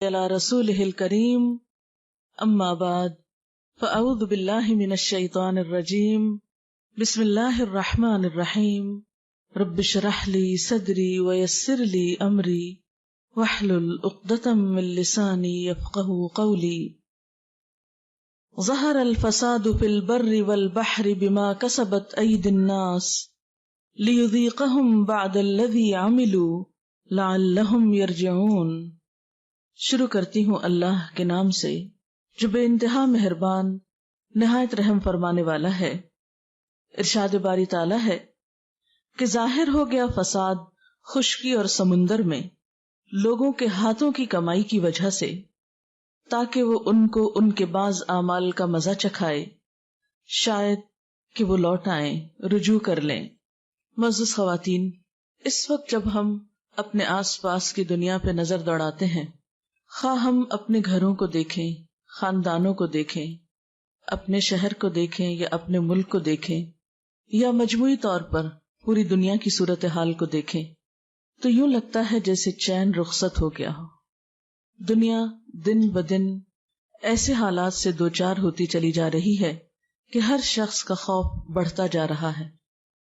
علی رسولہ الکریم اما بعد فاعوذ باللہ من الشیطان الرجیم بسم اللہ الرحمن الرحیم رب اشرح لی صدری ویسر لی امری واحلل عقدۃ من لسانی یفقہوا قولی ظہر الفساد فی البر والبحر بما کسبت ایدی الناس لیذیقہم بعد الذی عملوا لعلہم یرجعون۔ شروع کرتی ہوں اللہ کے نام سے جو بے انتہا مہربان نہایت رحم فرمانے والا ہے۔ ارشاد باری تعالیٰ ہے کہ ظاہر ہو گیا فساد خشکی اور سمندر میں لوگوں کے ہاتھوں کی کمائی کی وجہ سے، تاکہ وہ ان کو ان کے بعض اعمال کا مزہ چکھائے، شاید کہ وہ لوٹ آئیں، رجوع کر لیں۔ معزز خواتین، اس وقت جب ہم اپنے آس پاس کی دنیا پہ نظر دوڑاتے ہیں، خواہ ہم اپنے گھروں کو دیکھیں، خاندانوں کو دیکھیں، اپنے شہر کو دیکھیں یا اپنے ملک کو دیکھیں، یا مجموعی طور پر پوری دنیا کی صورتحال کو دیکھیں، تو یوں لگتا ہے جیسے چین رخصت ہو گیا ہو۔ دنیا دن بدن ایسے حالات سے دوچار ہوتی چلی جا رہی ہے کہ ہر شخص کا خوف بڑھتا جا رہا ہے،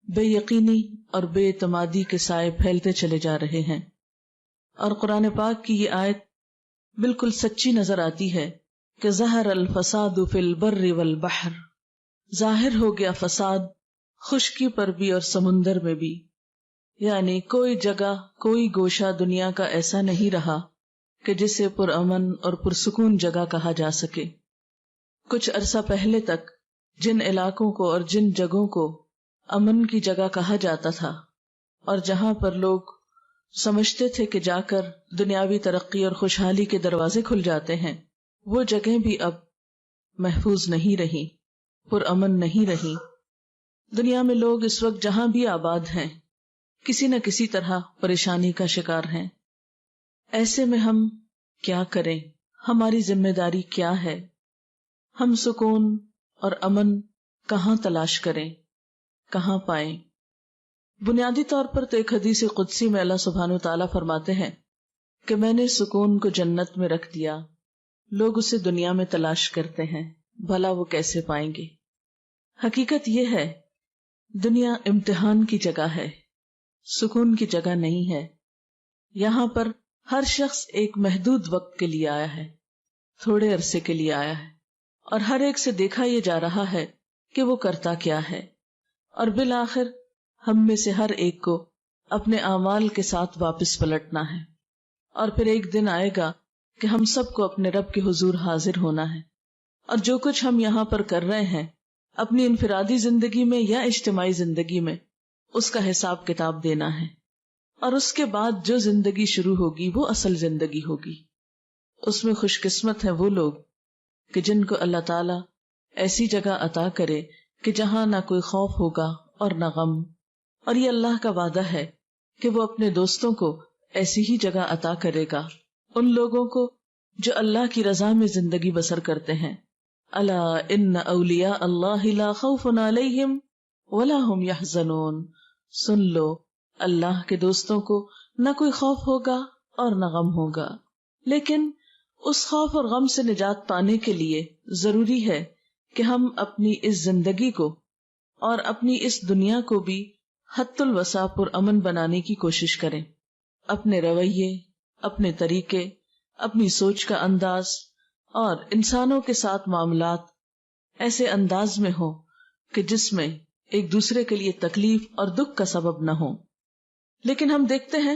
بے یقینی اور بے اعتمادی کے سائے پھیلتے چلے جا رہے ہیں۔ اور قرآن پاک کی یہ آیت بالکل سچی نظر آتی ہے کہ ظہر الفساد فی البر والبحر، ظاہر ہو گیا فساد خشکی پر بھی اور سمندر میں بھی، یعنی کوئی جگہ کوئی گوشہ دنیا کا ایسا نہیں رہا کہ جسے پرامن اور پرسکون جگہ کہا جا سکے۔ کچھ عرصہ پہلے تک جن علاقوں کو اور جن جگہوں کو امن کی جگہ کہا جاتا تھا اور جہاں پر لوگ سمجھتے تھے کہ جا کر دنیاوی ترقی اور خوشحالی کے دروازے کھل جاتے ہیں، وہ جگہیں بھی اب محفوظ نہیں رہی، پرامن نہیں رہی۔ دنیا میں لوگ اس وقت جہاں بھی آباد ہیں کسی نہ کسی طرح پریشانی کا شکار ہیں۔ ایسے میں ہم کیا کریں؟ ہماری ذمہ داری کیا ہے؟ ہم سکون اور امن کہاں تلاش کریں، کہاں پائیں؟ بنیادی طور پر تو ایک حدیث قدسی میں اللہ سبحانہ وتعالیٰ فرماتے ہیں کہ میں نے سکون کو جنت میں رکھ دیا، لوگ اسے دنیا میں تلاش کرتے ہیں، بھلا وہ کیسے پائیں گے؟ حقیقت یہ ہے دنیا امتحان کی جگہ ہے، سکون کی جگہ نہیں ہے۔ یہاں پر ہر شخص ایک محدود وقت کے لیے آیا ہے، تھوڑے عرصے کے لیے آیا ہے، اور ہر ایک سے دیکھا یہ جا رہا ہے کہ وہ کرتا کیا ہے، اور بالآخر ہم میں سے ہر ایک کو اپنے اعمال کے ساتھ واپس پلٹنا ہے، اور پھر ایک دن آئے گا کہ ہم سب کو اپنے رب کے حضور حاضر ہونا ہے، اور جو کچھ ہم یہاں پر کر رہے ہیں اپنی انفرادی زندگی میں یا اجتماعی زندگی میں، اس کا حساب کتاب دینا ہے، اور اس کے بعد جو زندگی شروع ہوگی وہ اصل زندگی ہوگی۔ اس میں خوش قسمت ہیں وہ لوگ کہ جن کو اللہ تعالیٰ ایسی جگہ عطا کرے کہ جہاں نہ کوئی خوف ہوگا اور نہ غم، اور یہ اللہ کا وعدہ ہے کہ وہ اپنے دوستوں کو ایسی ہی جگہ عطا کرے گا، ان لوگوں کو جو اللہ کی رضا میں زندگی بسر کرتے ہیں۔ الا ان اولیاء اللہ لا خوف علیہم ولا هم یحزنون، سن لو اللہ کے دوستوں کو نہ کوئی خوف ہوگا اور نہ غم ہوگا۔ لیکن اس خوف اور غم سے نجات پانے کے لیے ضروری ہے کہ ہم اپنی اس زندگی کو اور اپنی اس دنیا کو بھی حت الوسع پر امن بنانے کی کوشش کریں، اپنے رویے، اپنے طریقے، اپنی سوچ کا انداز اور انسانوں کے ساتھ معاملات ایسے انداز میں ہوں کہ جس میں ایک دوسرے کے لیے تکلیف اور دکھ کا سبب نہ ہو۔ لیکن ہم دیکھتے ہیں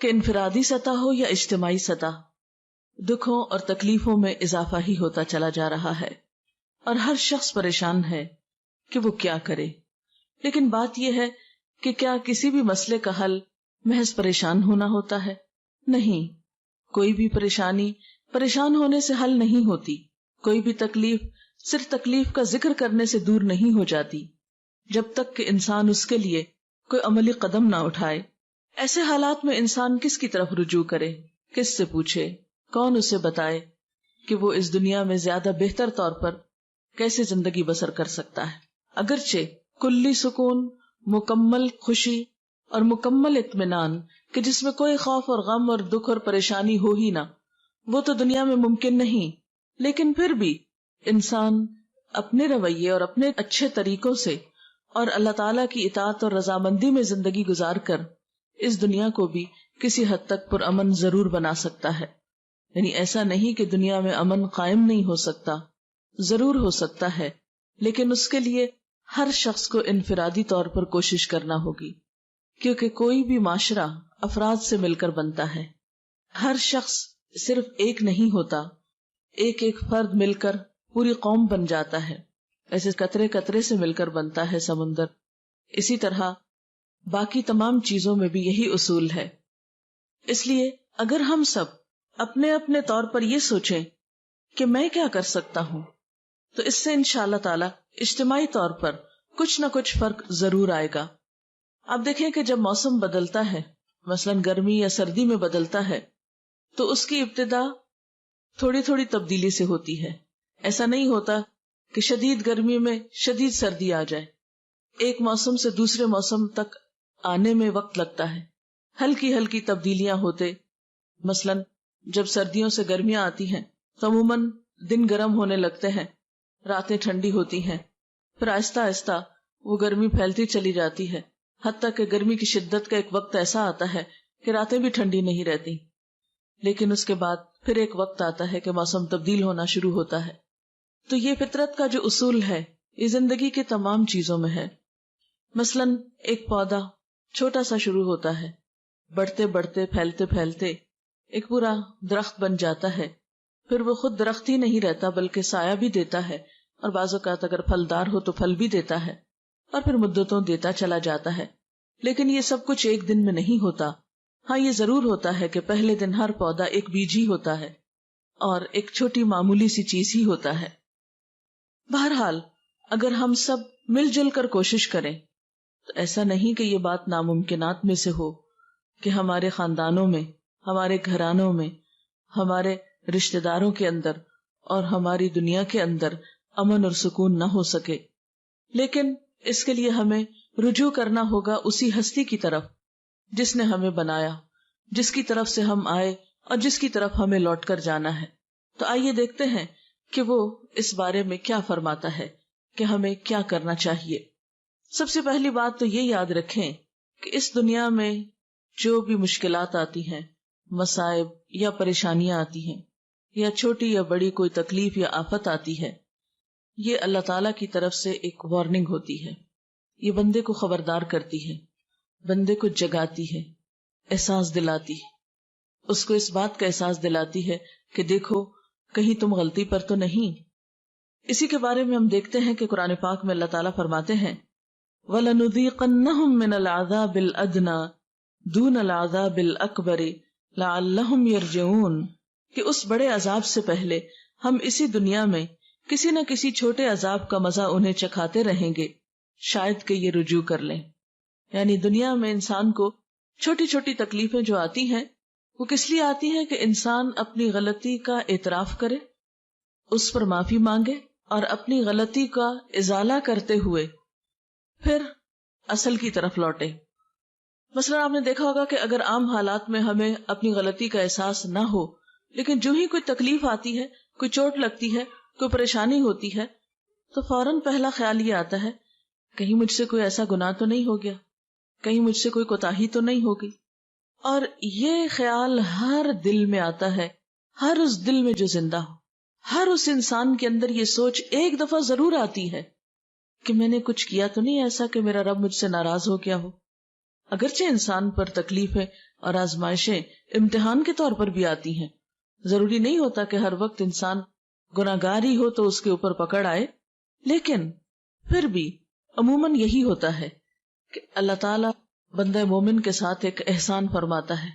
کہ انفرادی سطح ہو یا اجتماعی سطح، دکھوں اور تکلیفوں میں اضافہ ہی ہوتا چلا جا رہا ہے، اور ہر شخص پریشان ہے کہ وہ کیا کرے۔ لیکن بات یہ ہے کہ کیا کسی بھی مسئلے کا حل محض پریشان ہونا ہوتا ہے؟ نہیں، کوئی بھی پریشانی پریشان ہونے سے حل نہیں ہوتی، کوئی بھی تکلیف صرف تکلیف کا ذکر کرنے سے دور نہیں ہو جاتی، جب تک کہ انسان اس کے لیے کوئی عملی قدم نہ اٹھائے۔ ایسے حالات میں انسان کس کی طرف رجوع کرے، کس سے پوچھے، کون اسے بتائے کہ وہ اس دنیا میں زیادہ بہتر طور پر کیسے زندگی بسر کر سکتا ہے؟ اگرچہ کلی سکون، مکمل خوشی اور مکمل اطمینان کہ جس میں کوئی خوف اور غم اور دکھ اور پریشانی ہو ہی نہ، وہ تو دنیا میں ممکن نہیں، لیکن پھر بھی انسان اپنے رویے اور اپنے اچھے طریقوں سے اور اللہ تعالیٰ کی اطاعت اور رضامندی میں زندگی گزار کر اس دنیا کو بھی کسی حد تک پرامن ضرور بنا سکتا ہے. یعنی ایسا نہیں کہ دنیا میں امن قائم نہیں ہو سکتا، ضرور ہو سکتا ہے، لیکن اس کے لیے ہر شخص کو انفرادی طور پر کوشش کرنا ہوگی، کیونکہ کوئی بھی معاشرہ افراد سے مل کر بنتا ہے. ہر شخص صرف ایک نہیں ہوتا، ایک ایک فرد مل کر پوری قوم بن جاتا ہے. ایسے قطرے قطرے سے مل کر بنتا ہے سمندر. اسی طرح باقی تمام چیزوں میں بھی یہی اصول ہے. اس لیے اگر ہم سب اپنے اپنے طور پر یہ سوچیں کہ میں کیا کر سکتا ہوں، تو اس سے انشاءاللہ تعالی اجتماعی طور پر کچھ نہ کچھ فرق ضرور آئے گا. آپ دیکھیں کہ جب موسم بدلتا ہے، مثلا گرمی یا سردی میں بدلتا ہے، تو اس کی ابتدا تھوڑی تھوڑی تبدیلی سے ہوتی ہے. ایسا نہیں ہوتا کہ شدید گرمی میں شدید سردی آ جائے. ایک موسم سے دوسرے موسم تک آنے میں وقت لگتا ہے، ہلکی ہلکی تبدیلیاں ہوتے. مثلا جب سردیوں سے گرمیاں آتی ہیں تو عموماً دن گرم ہونے لگتے ہیں، راتیں ٹھنڈی ہوتی ہیں، پھر آہستہ آہستہ وہ گرمی پھیلتی چلی جاتی ہے، حتیٰ کہ گرمی کی شدت کا ایک وقت ایسا آتا ہے کہ راتیں بھی ٹھنڈی نہیں رہتی. لیکن اس کے بعد پھر ایک وقت آتا ہے کہ موسم تبدیل ہونا شروع ہوتا ہے. تو یہ فطرت کا جو اصول ہے یہ زندگی کے تمام چیزوں میں ہے. مثلا ایک پودا چھوٹا سا شروع ہوتا ہے، بڑھتے بڑھتے پھیلتے پھیلتے ایک پورا درخت بن جاتا ہے. پھر وہ خود درخت ہی نہیں رہتا بلکہ سایہ بھی دیتا ہے، اور بعض اوقات اگر پھلدار ہو تو پھل بھی دیتا ہے، اور پھر مدتوں دیتا چلا جاتا ہے. لیکن یہ سب کچھ ایک دن میں نہیں ہوتا. ہاں یہ ضرور ہوتا ہے کہ پہلے دن ہر پودا ایک بیج ہی ہوتا ہے اور ایک چھوٹی معمولی سی چیز ہی ہوتا ہے. بہرحال اگر ہم سب مل جل کر کوشش کریں تو ایسا نہیں کہ یہ بات ناممکنات میں سے ہو کہ ہمارے خاندانوں میں، ہمارے گھرانوں میں، ہمارے رشتہ داروں کے اندر اور ہماری دنیا کے اندر امن اور سکون نہ ہو سکے. لیکن اس کے لیے ہمیں رجوع کرنا ہوگا اسی ہستی کی طرف جس نے ہمیں بنایا، جس کی طرف سے ہم آئے اور جس کی طرف ہمیں لوٹ کر جانا ہے. تو آئیے دیکھتے ہیں کہ وہ اس بارے میں کیا فرماتا ہے کہ ہمیں کیا کرنا چاہیے. سب سے پہلی بات تو یہ یاد رکھیں کہ اس دنیا میں جو بھی مشکلات آتی ہیں، مصائب یا پریشانیاں آتی ہیں، یا چھوٹی یا بڑی کوئی تکلیف یا آفت آتی ہے، یہ اللہ تعالیٰ کی طرف سے ایک وارننگ ہوتی ہے. یہ بندے کو خبردار کرتی ہے، بندے کو جگاتی ہے، احساس دلاتی ہے. اس کو اس بات کا احساس دلاتی ہے کہ دیکھو کہیں تم غلطی پر تو نہیں. اسی کے بارے میں ہم دیکھتے ہیں کہ قرآن پاک میں اللہ تعالیٰ فرماتے ہیں وَلَنُذِيقَنَّهُم مِّنَ الْعَذَابِ الْأَدْنَىٰ دُونَ الْعَذَابِ الْأَكْبَرِ لَعَلَّهُمْ يَرْجِعُونَ کہ اس بڑے عذاب سے پہلے ہم اسی دنیا میں کسی نہ کسی چھوٹے عذاب کا مزہ انہیں چکھاتے رہیں گے، شاید کہ یہ رجوع کر لیں. یعنی دنیا میں انسان کو چھوٹی چھوٹی تکلیفیں جو آتی ہیں وہ کس لیے آتی ہیں کہ انسان اپنی غلطی کا اعتراف کرے، اس پر معافی مانگے اور اپنی غلطی کا ازالہ کرتے ہوئے پھر اصل کی طرف لوٹے. مثلا آپ نے دیکھا ہوگا کہ اگر عام حالات میں ہمیں اپنی غلطی کا احساس نہ ہو، لیکن جو ہی کوئی تکلیف آتی ہے، کوئی چوٹ لگتی ہے، کوئی پریشانی ہوتی ہے، تو فوراً پہلا خیال یہ آتا ہے کہیں مجھ سے کوئی ایسا گناہ تو نہیں ہو گیا، کہیں مجھ سے کوئی کوتاہی تو نہیں ہوگی. اور یہ خیال ہر دل میں آتا ہے، ہر اس دل میں جو زندہ ہو، ہر اس انسان کے اندر یہ سوچ ایک دفعہ ضرور آتی ہے کہ میں نے کچھ کیا تو نہیں ایسا کہ میرا رب مجھ سے ناراض ہو گیا ہو. اگرچہ انسان پر تکلیفیں اور آزمائشیں امتحان کے طور پر بھی آتی ہیں، ضروری نہیں ہوتا کہ ہر وقت انسان گناہگار ہی ہو تو اس کے اوپر پکڑ آئے، لیکن پھر بھی عموماً یہی ہوتا ہے کہ اللہ تعالیٰ بندہ مومن کے ساتھ ایک احسان فرماتا ہے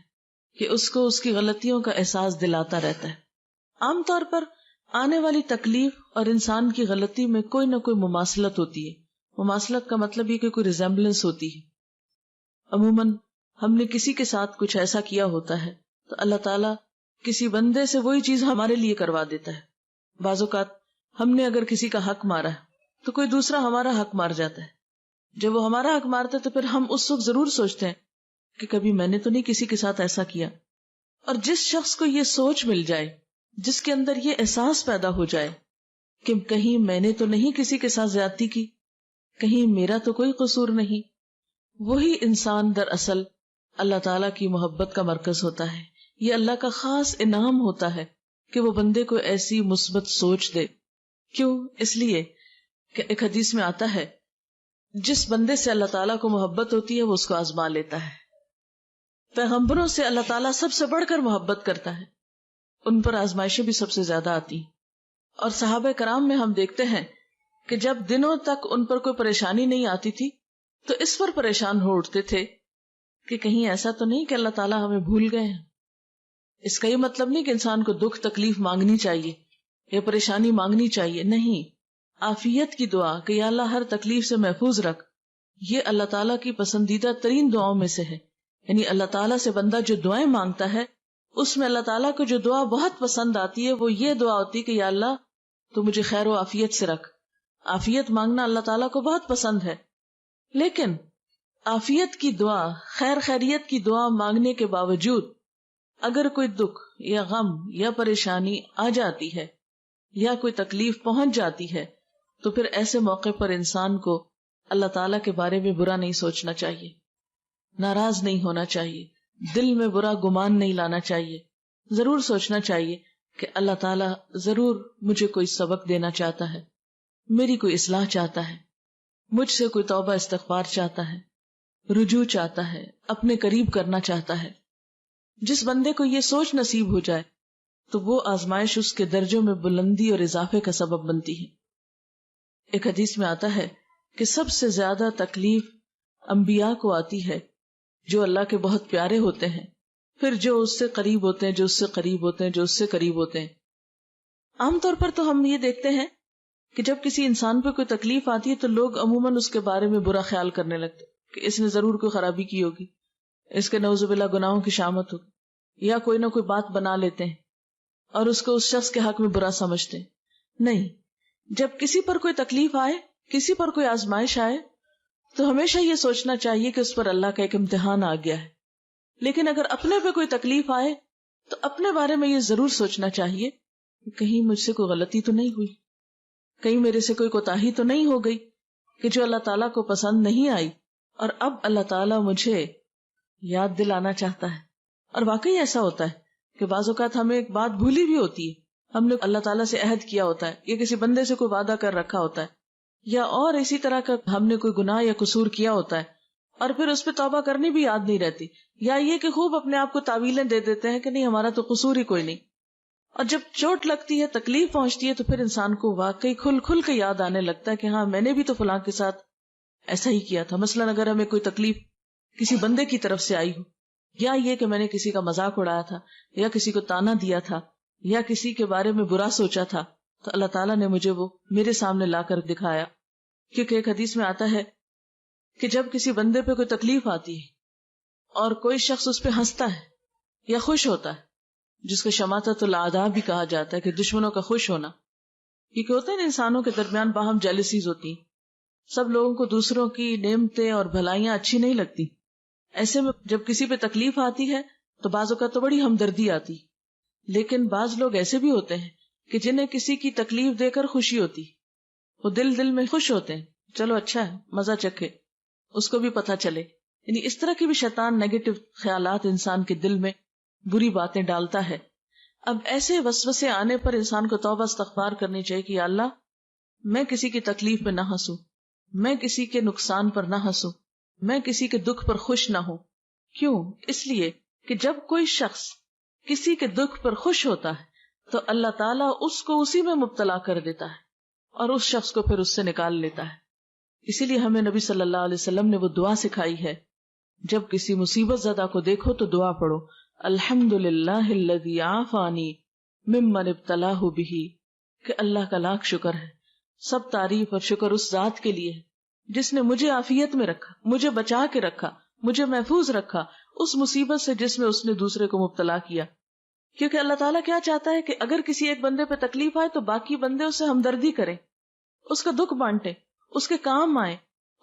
کہ اس کو اس کی غلطیوں کا احساس دلاتا رہتا ہے. عام طور پر آنے والی تکلیف اور انسان کی غلطی میں کوئی نہ کوئی مماثلت ہوتی ہے. مماثلت کا مطلب یہ کہ کوئی ریزمبلنس ہوتی ہے. عموماً ہم نے کسی کے ساتھ کچھ ایسا کیا ہوتا ہے تو اللہ تعالیٰ کسی بندے سے وہی چیز ہمارے لیے کروا دیتا ہے. بعض اوقات ہم نے اگر کسی کا حق مارا ہے تو کوئی دوسرا ہمارا حق مار جاتا ہے. جب وہ ہمارا حق مارتا ہے تو پھر ہم اس وقت ضرور سوچتے ہیں کہ کبھی میں نے تو نہیں کسی کے ساتھ ایسا کیا. اور جس شخص کو یہ سوچ مل جائے جس کے اندر یہ احساس پیدا ہو جائے کہ کہیں میں نے تو نہیں کسی کے ساتھ زیادتی کی، کہیں میرا تو کوئی قصور نہیں، وہی انسان دراصل اللہ تعالیٰ کی محبت کا مرکز ہوتا ہے. یہ اللہ کا خاص انعام ہوتا ہے کہ وہ بندے کو ایسی مثبت سوچ دے. کیوں؟ اس لیے کہ ایک حدیث میں آتا ہے جس بندے سے اللہ تعالیٰ کو محبت ہوتی ہے وہ اس کو آزما لیتا ہے. پیغمبروں سے اللہ تعالیٰ سب سے بڑھ کر محبت کرتا ہے، ان پر آزمائشیں بھی سب سے زیادہ آتی ہیں. اور صحابہ کرام میں ہم دیکھتے ہیں کہ جب دنوں تک ان پر کوئی پریشانی نہیں آتی تھی تو اس پر پریشان ہو اٹھتے تھے کہ کہیں ایسا تو نہیں کہ اللہ تعالیٰ ہمیں بھول گئے ہیں. اس کا یہ مطلب نہیں کہ انسان کو دکھ تکلیف مانگنی چاہیے یا پریشانی مانگنی چاہیے، نہیں. عافیت کی دعا کہ یا اللہ ہر تکلیف سے محفوظ رکھ، یہ اللہ تعالیٰ کی پسندیدہ ترین دعاؤں میں سے ہے. یعنی اللہ تعالیٰ سے بندہ جو دعائیں مانگتا ہے اس میں اللہ تعالیٰ کو جو دعا بہت پسند آتی ہے وہ یہ دعا ہوتی ہے کہ یا اللہ تو مجھے خیر و عافیت سے رکھ. عافیت مانگنا اللہ تعالیٰ کو بہت پسند ہے. لیکن عافیت کی دعا، خیر خیریت کی دعا مانگنے کے باوجود اگر کوئی دکھ یا غم یا پریشانی آ جاتی ہے یا کوئی تکلیف پہنچ جاتی ہے تو پھر ایسے موقع پر انسان کو اللہ تعالیٰ کے بارے میں برا نہیں سوچنا چاہیے، ناراض نہیں ہونا چاہیے، دل میں برا گمان نہیں لانا چاہیے. ضرور سوچنا چاہیے کہ اللہ تعالیٰ ضرور مجھے کوئی سبق دینا چاہتا ہے، میری کوئی اصلاح چاہتا ہے، مجھ سے کوئی توبہ استغفار چاہتا ہے، رجوع چاہتا ہے، اپنے قریب کرنا چاہتا ہے. جس بندے کو یہ سوچ نصیب ہو جائے تو وہ آزمائش اس کے درجوں میں بلندی اور اضافے کا سبب بنتی ہے. ایک حدیث میں آتا ہے کہ سب سے زیادہ تکلیف انبیاء کو آتی ہے جو اللہ کے بہت پیارے ہوتے ہیں، پھر جو اس سے قریب ہوتے ہیں، جو اس سے قریب ہوتے ہیں، جو اس سے قریب ہوتے ہیں. عام طور پر تو ہم یہ دیکھتے ہیں کہ جب کسی انسان پہ کوئی تکلیف آتی ہے تو لوگ عموماً اس کے بارے میں برا خیال کرنے لگتے کہ اس نے ضرور کوئی خرابی کی ہوگی، اس کے نعوذ باللہ گناہوں کی شامت ہوگی، یا کوئی نہ کوئی بات بنا لیتے ہیں اور اس کو اس شخص کے حق میں برا سمجھتے ہیں. نہیں، جب کسی پر کوئی تکلیف آئے، کسی پر کوئی آزمائش آئے تو ہمیشہ یہ سوچنا چاہیے کہ اس پر اللہ کا ایک امتحان آ گیا ہے. لیکن اگر اپنے پہ کوئی تکلیف آئے تو اپنے بارے میں یہ ضرور سوچنا چاہیے کہ کہیں مجھ سے کوئی غلطی تو نہیں ہوئی، کہیں میرے سے کوئی کوتاہی تو نہیں ہو گئی کہ جو اللہ تعالیٰ کو پسند نہیں آئی اور اب اللہ تعالیٰ مجھے یاد دلانا چاہتا ہے. اور واقعی ایسا ہوتا ہے کہ بعض اوقات ہمیں ایک بات بھولی بھی ہوتی ہے، ہم نے اللہ تعالیٰ سے عہد کیا ہوتا ہے یا کسی بندے سے کوئی وعدہ کر رکھا ہوتا ہے یا اور اسی طرح کا ہم نے کوئی گناہ یا قصور کیا ہوتا ہے اور پھر اس پہ توبہ کرنی بھی یاد نہیں رہتی، یا یہ کہ خوب اپنے آپ کو تعویلیں دے دیتے ہیں کہ نہیں ہمارا تو قصور ہی کوئی نہیں. اور جب چوٹ لگتی ہے، تکلیف پہنچتی ہے تو پھر انسان کو واقعی کھل کھل کے یاد آنے لگتا ہے کہ ہاں میں نے بھی تو فلاں کے ساتھ ایسا ہی کیا تھا. مثلاً اگر ہمیں کوئی تکلیف کسی بندے کی طرف سے آئی ہو، یا یہ کہ میں نے کسی کا مذاق اڑایا تھا یا کسی کو تانا دیا تھا یا کسی کے بارے میں برا سوچا تھا، تو اللہ تعالیٰ نے مجھے وہ میرے سامنے لا کر دکھایا. کیونکہ ایک حدیث میں آتا ہے کہ جب کسی بندے پہ کوئی تکلیف آتی ہے اور کوئی شخص اس پہ ہنستا ہے یا خوش ہوتا ہے، جس کو شماتت الاعداء بھی کہا جاتا ہے کہ دشمنوں کا خوش ہونا، کیونکہ ہوتا ہے نا انسانوں کے درمیان باہم جیلسیز ہوتی ہیں، سب لوگوں کو دوسروں کی نعمتیں اور بھلائیاں اچھی نہیں لگتی. ایسے میں جب کسی پہ تکلیف آتی ہے تو بعض اوقات تو بڑی ہمدردی آتی، لیکن بعض لوگ ایسے بھی ہوتے ہیں کہ جنہیں کسی کی تکلیف دے کر خوشی ہوتی، وہ دل میں خوش ہوتے ہیں، چلو اچھا ہے، مزہ چکھے، اس کو بھی پتہ چلے. یعنی اس طرح کی بھی شیطان نیگیٹو خیالات انسان کے دل میں بری باتیں ڈالتا ہے. اب ایسے وسوسے آنے پر انسان کو توبہ استغفار کرنی چاہیے کہ یا اللہ میں کسی کی تکلیف پہ نہ ہنسوں، میں کسی کے نقصان پر نہ ہنسوں، میں کسی کے دکھ پر خوش نہ ہوں. کیوں؟ اس لیے کہ جب کوئی شخص کسی کے دکھ پر خوش ہوتا ہے تو اللہ تعالیٰ اس کو اسی میں مبتلا کر دیتا ہے اور اس شخص کو پھر اس سے نکال لیتا ہے. اسی لیے ہمیں نبی صلی اللہ علیہ وسلم نے وہ دعا سکھائی ہے، جب کسی مصیبت زدہ کو دیکھو تو دعا پڑھو، الحمدللہ الذی عافانی ممن ابتلاہ بہ، کہ اللہ کا لاکھ شکر ہے، سب تعریف اور شکر اس ذات کے لیے جس نے مجھے عافیت میں رکھا، مجھے بچا کے رکھا، مجھے محفوظ رکھا اس مصیبت سے جس میں اس نے دوسرے کو مبتلا کیا. کیونکہ اللہ تعالیٰ کیا چاہتا ہے کہ اگر کسی ایک بندے پہ تکلیف آئے تو باقی بندے اسے ہمدردی کریں، اس کا دکھ بانٹیں، اس کے کام آئیں،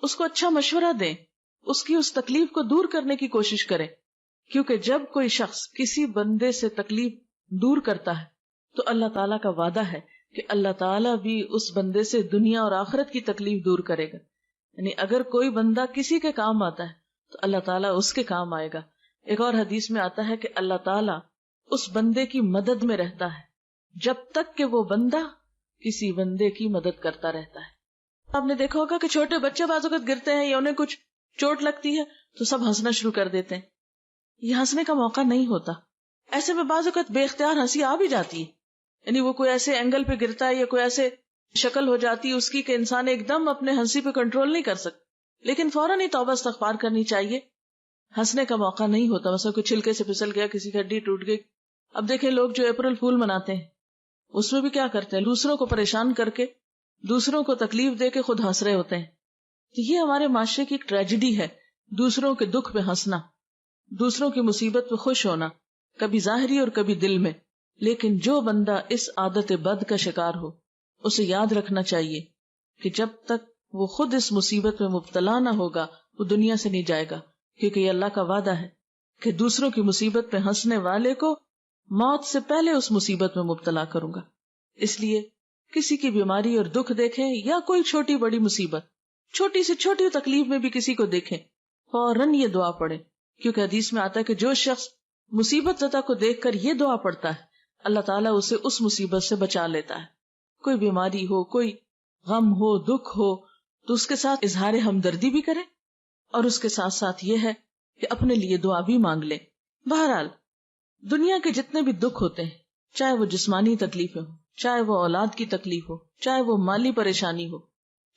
اس کو اچھا مشورہ دیں، اس کی اس تکلیف کو دور کرنے کی کوشش کریں. کیونکہ جب کوئی شخص کسی بندے سے تکلیف دور کرتا ہے تو اللہ تعالیٰ کا وعدہ ہے کہ اللہ تعالیٰ بھی اس بندے سے دنیا اور آخرت کی تکلیف دور کرے گا. یعنی اگر کوئی بندہ کسی کے کام آتا ہے تو اللہ تعالیٰ اس کے کام آئے گا. ایک اور حدیث میں آتا ہے کہ اللہ تعالیٰ اس بندے کی مدد میں رہتا ہے جب تک کہ وہ بندہ کسی بندے کی مدد کرتا رہتا ہے. آپ نے دیکھا ہوگا کہ چھوٹے بچے بعض اوقات گرتے ہیں یا انہیں کچھ چوٹ لگتی ہے تو سب ہنسنا شروع کر دیتے ہیں. یہ ہنسنے کا موقع نہیں ہوتا. ایسے میں بعض اوقات بے اختیار ہنسی آ بھی جاتی ہے. یعنی وہ کوئی ایسے اینگل پہ گرتا ہے یا کوئی ایسے شکل ہو جاتی ہے اس کی کہ انسان ایک دم اپنے ہنسی پہ کنٹرول نہیں کر سکتا, لیکن فوراً ہی توبہ استغفار کرنی چاہیے. ہنسنے کا موقع نہیں ہوتا. مثلا کوئی چھلکے سے پھسل گیا, کسی کی ہڈی ٹوٹ گئی. اب دیکھیں لوگ جو اپریل پھول مناتے ہیں اس میں بھی کیا کرتے ہیں, دوسروں کو پریشان کر کے, دوسروں کو تکلیف دے کے خود ہنس رہے ہوتے ہیں. تو یہ ہمارے معاشرے کی ایک ٹریجڈی ہے, دوسروں کے دکھ پہ ہنسنا, دوسروں کی مصیبت پہ خوش ہونا, کبھی ظاہری اور کبھی دل میں. لیکن جو بندہ اس عادت بد کا شکار ہو اسے یاد رکھنا چاہیے کہ جب تک وہ خود اس مصیبت میں مبتلا نہ ہوگا وہ دنیا سے نہیں جائے گا, کیونکہ یہ اللہ کا وعدہ ہے کہ دوسروں کی مصیبت پہ ہنسنے والے کو موت سے پہلے اس مصیبت میں مبتلا کروں گا. اس لیے کسی کی بیماری اور دکھ دیکھیں یا کوئی چھوٹی بڑی مصیبت, چھوٹی سے چھوٹی تکلیف میں بھی کسی کو دیکھیں, فوراً یہ دعا پڑھیں, کیونکہ حدیث میں آتا ہے کہ جو شخص مصیبت زدہ کو دیکھ کر یہ دعا پڑھتا ہے اللہ تعالیٰ اسے اس مصیبت سے بچا لیتا ہے. کوئی بیماری ہو, کوئی غم ہو, دکھ ہو, تو اس کے ساتھ اظہار ہمدردی بھی کرے اور اس کے ساتھ ساتھ یہ ہے کہ اپنے لیے دعا بھی مانگ لے. بہرحال دنیا کے جتنے بھی دکھ ہوتے ہیں, چاہے وہ جسمانی تکلیفیں ہوں, چاہے وہ اولاد کی تکلیف ہو, چاہے وہ مالی پریشانی ہو,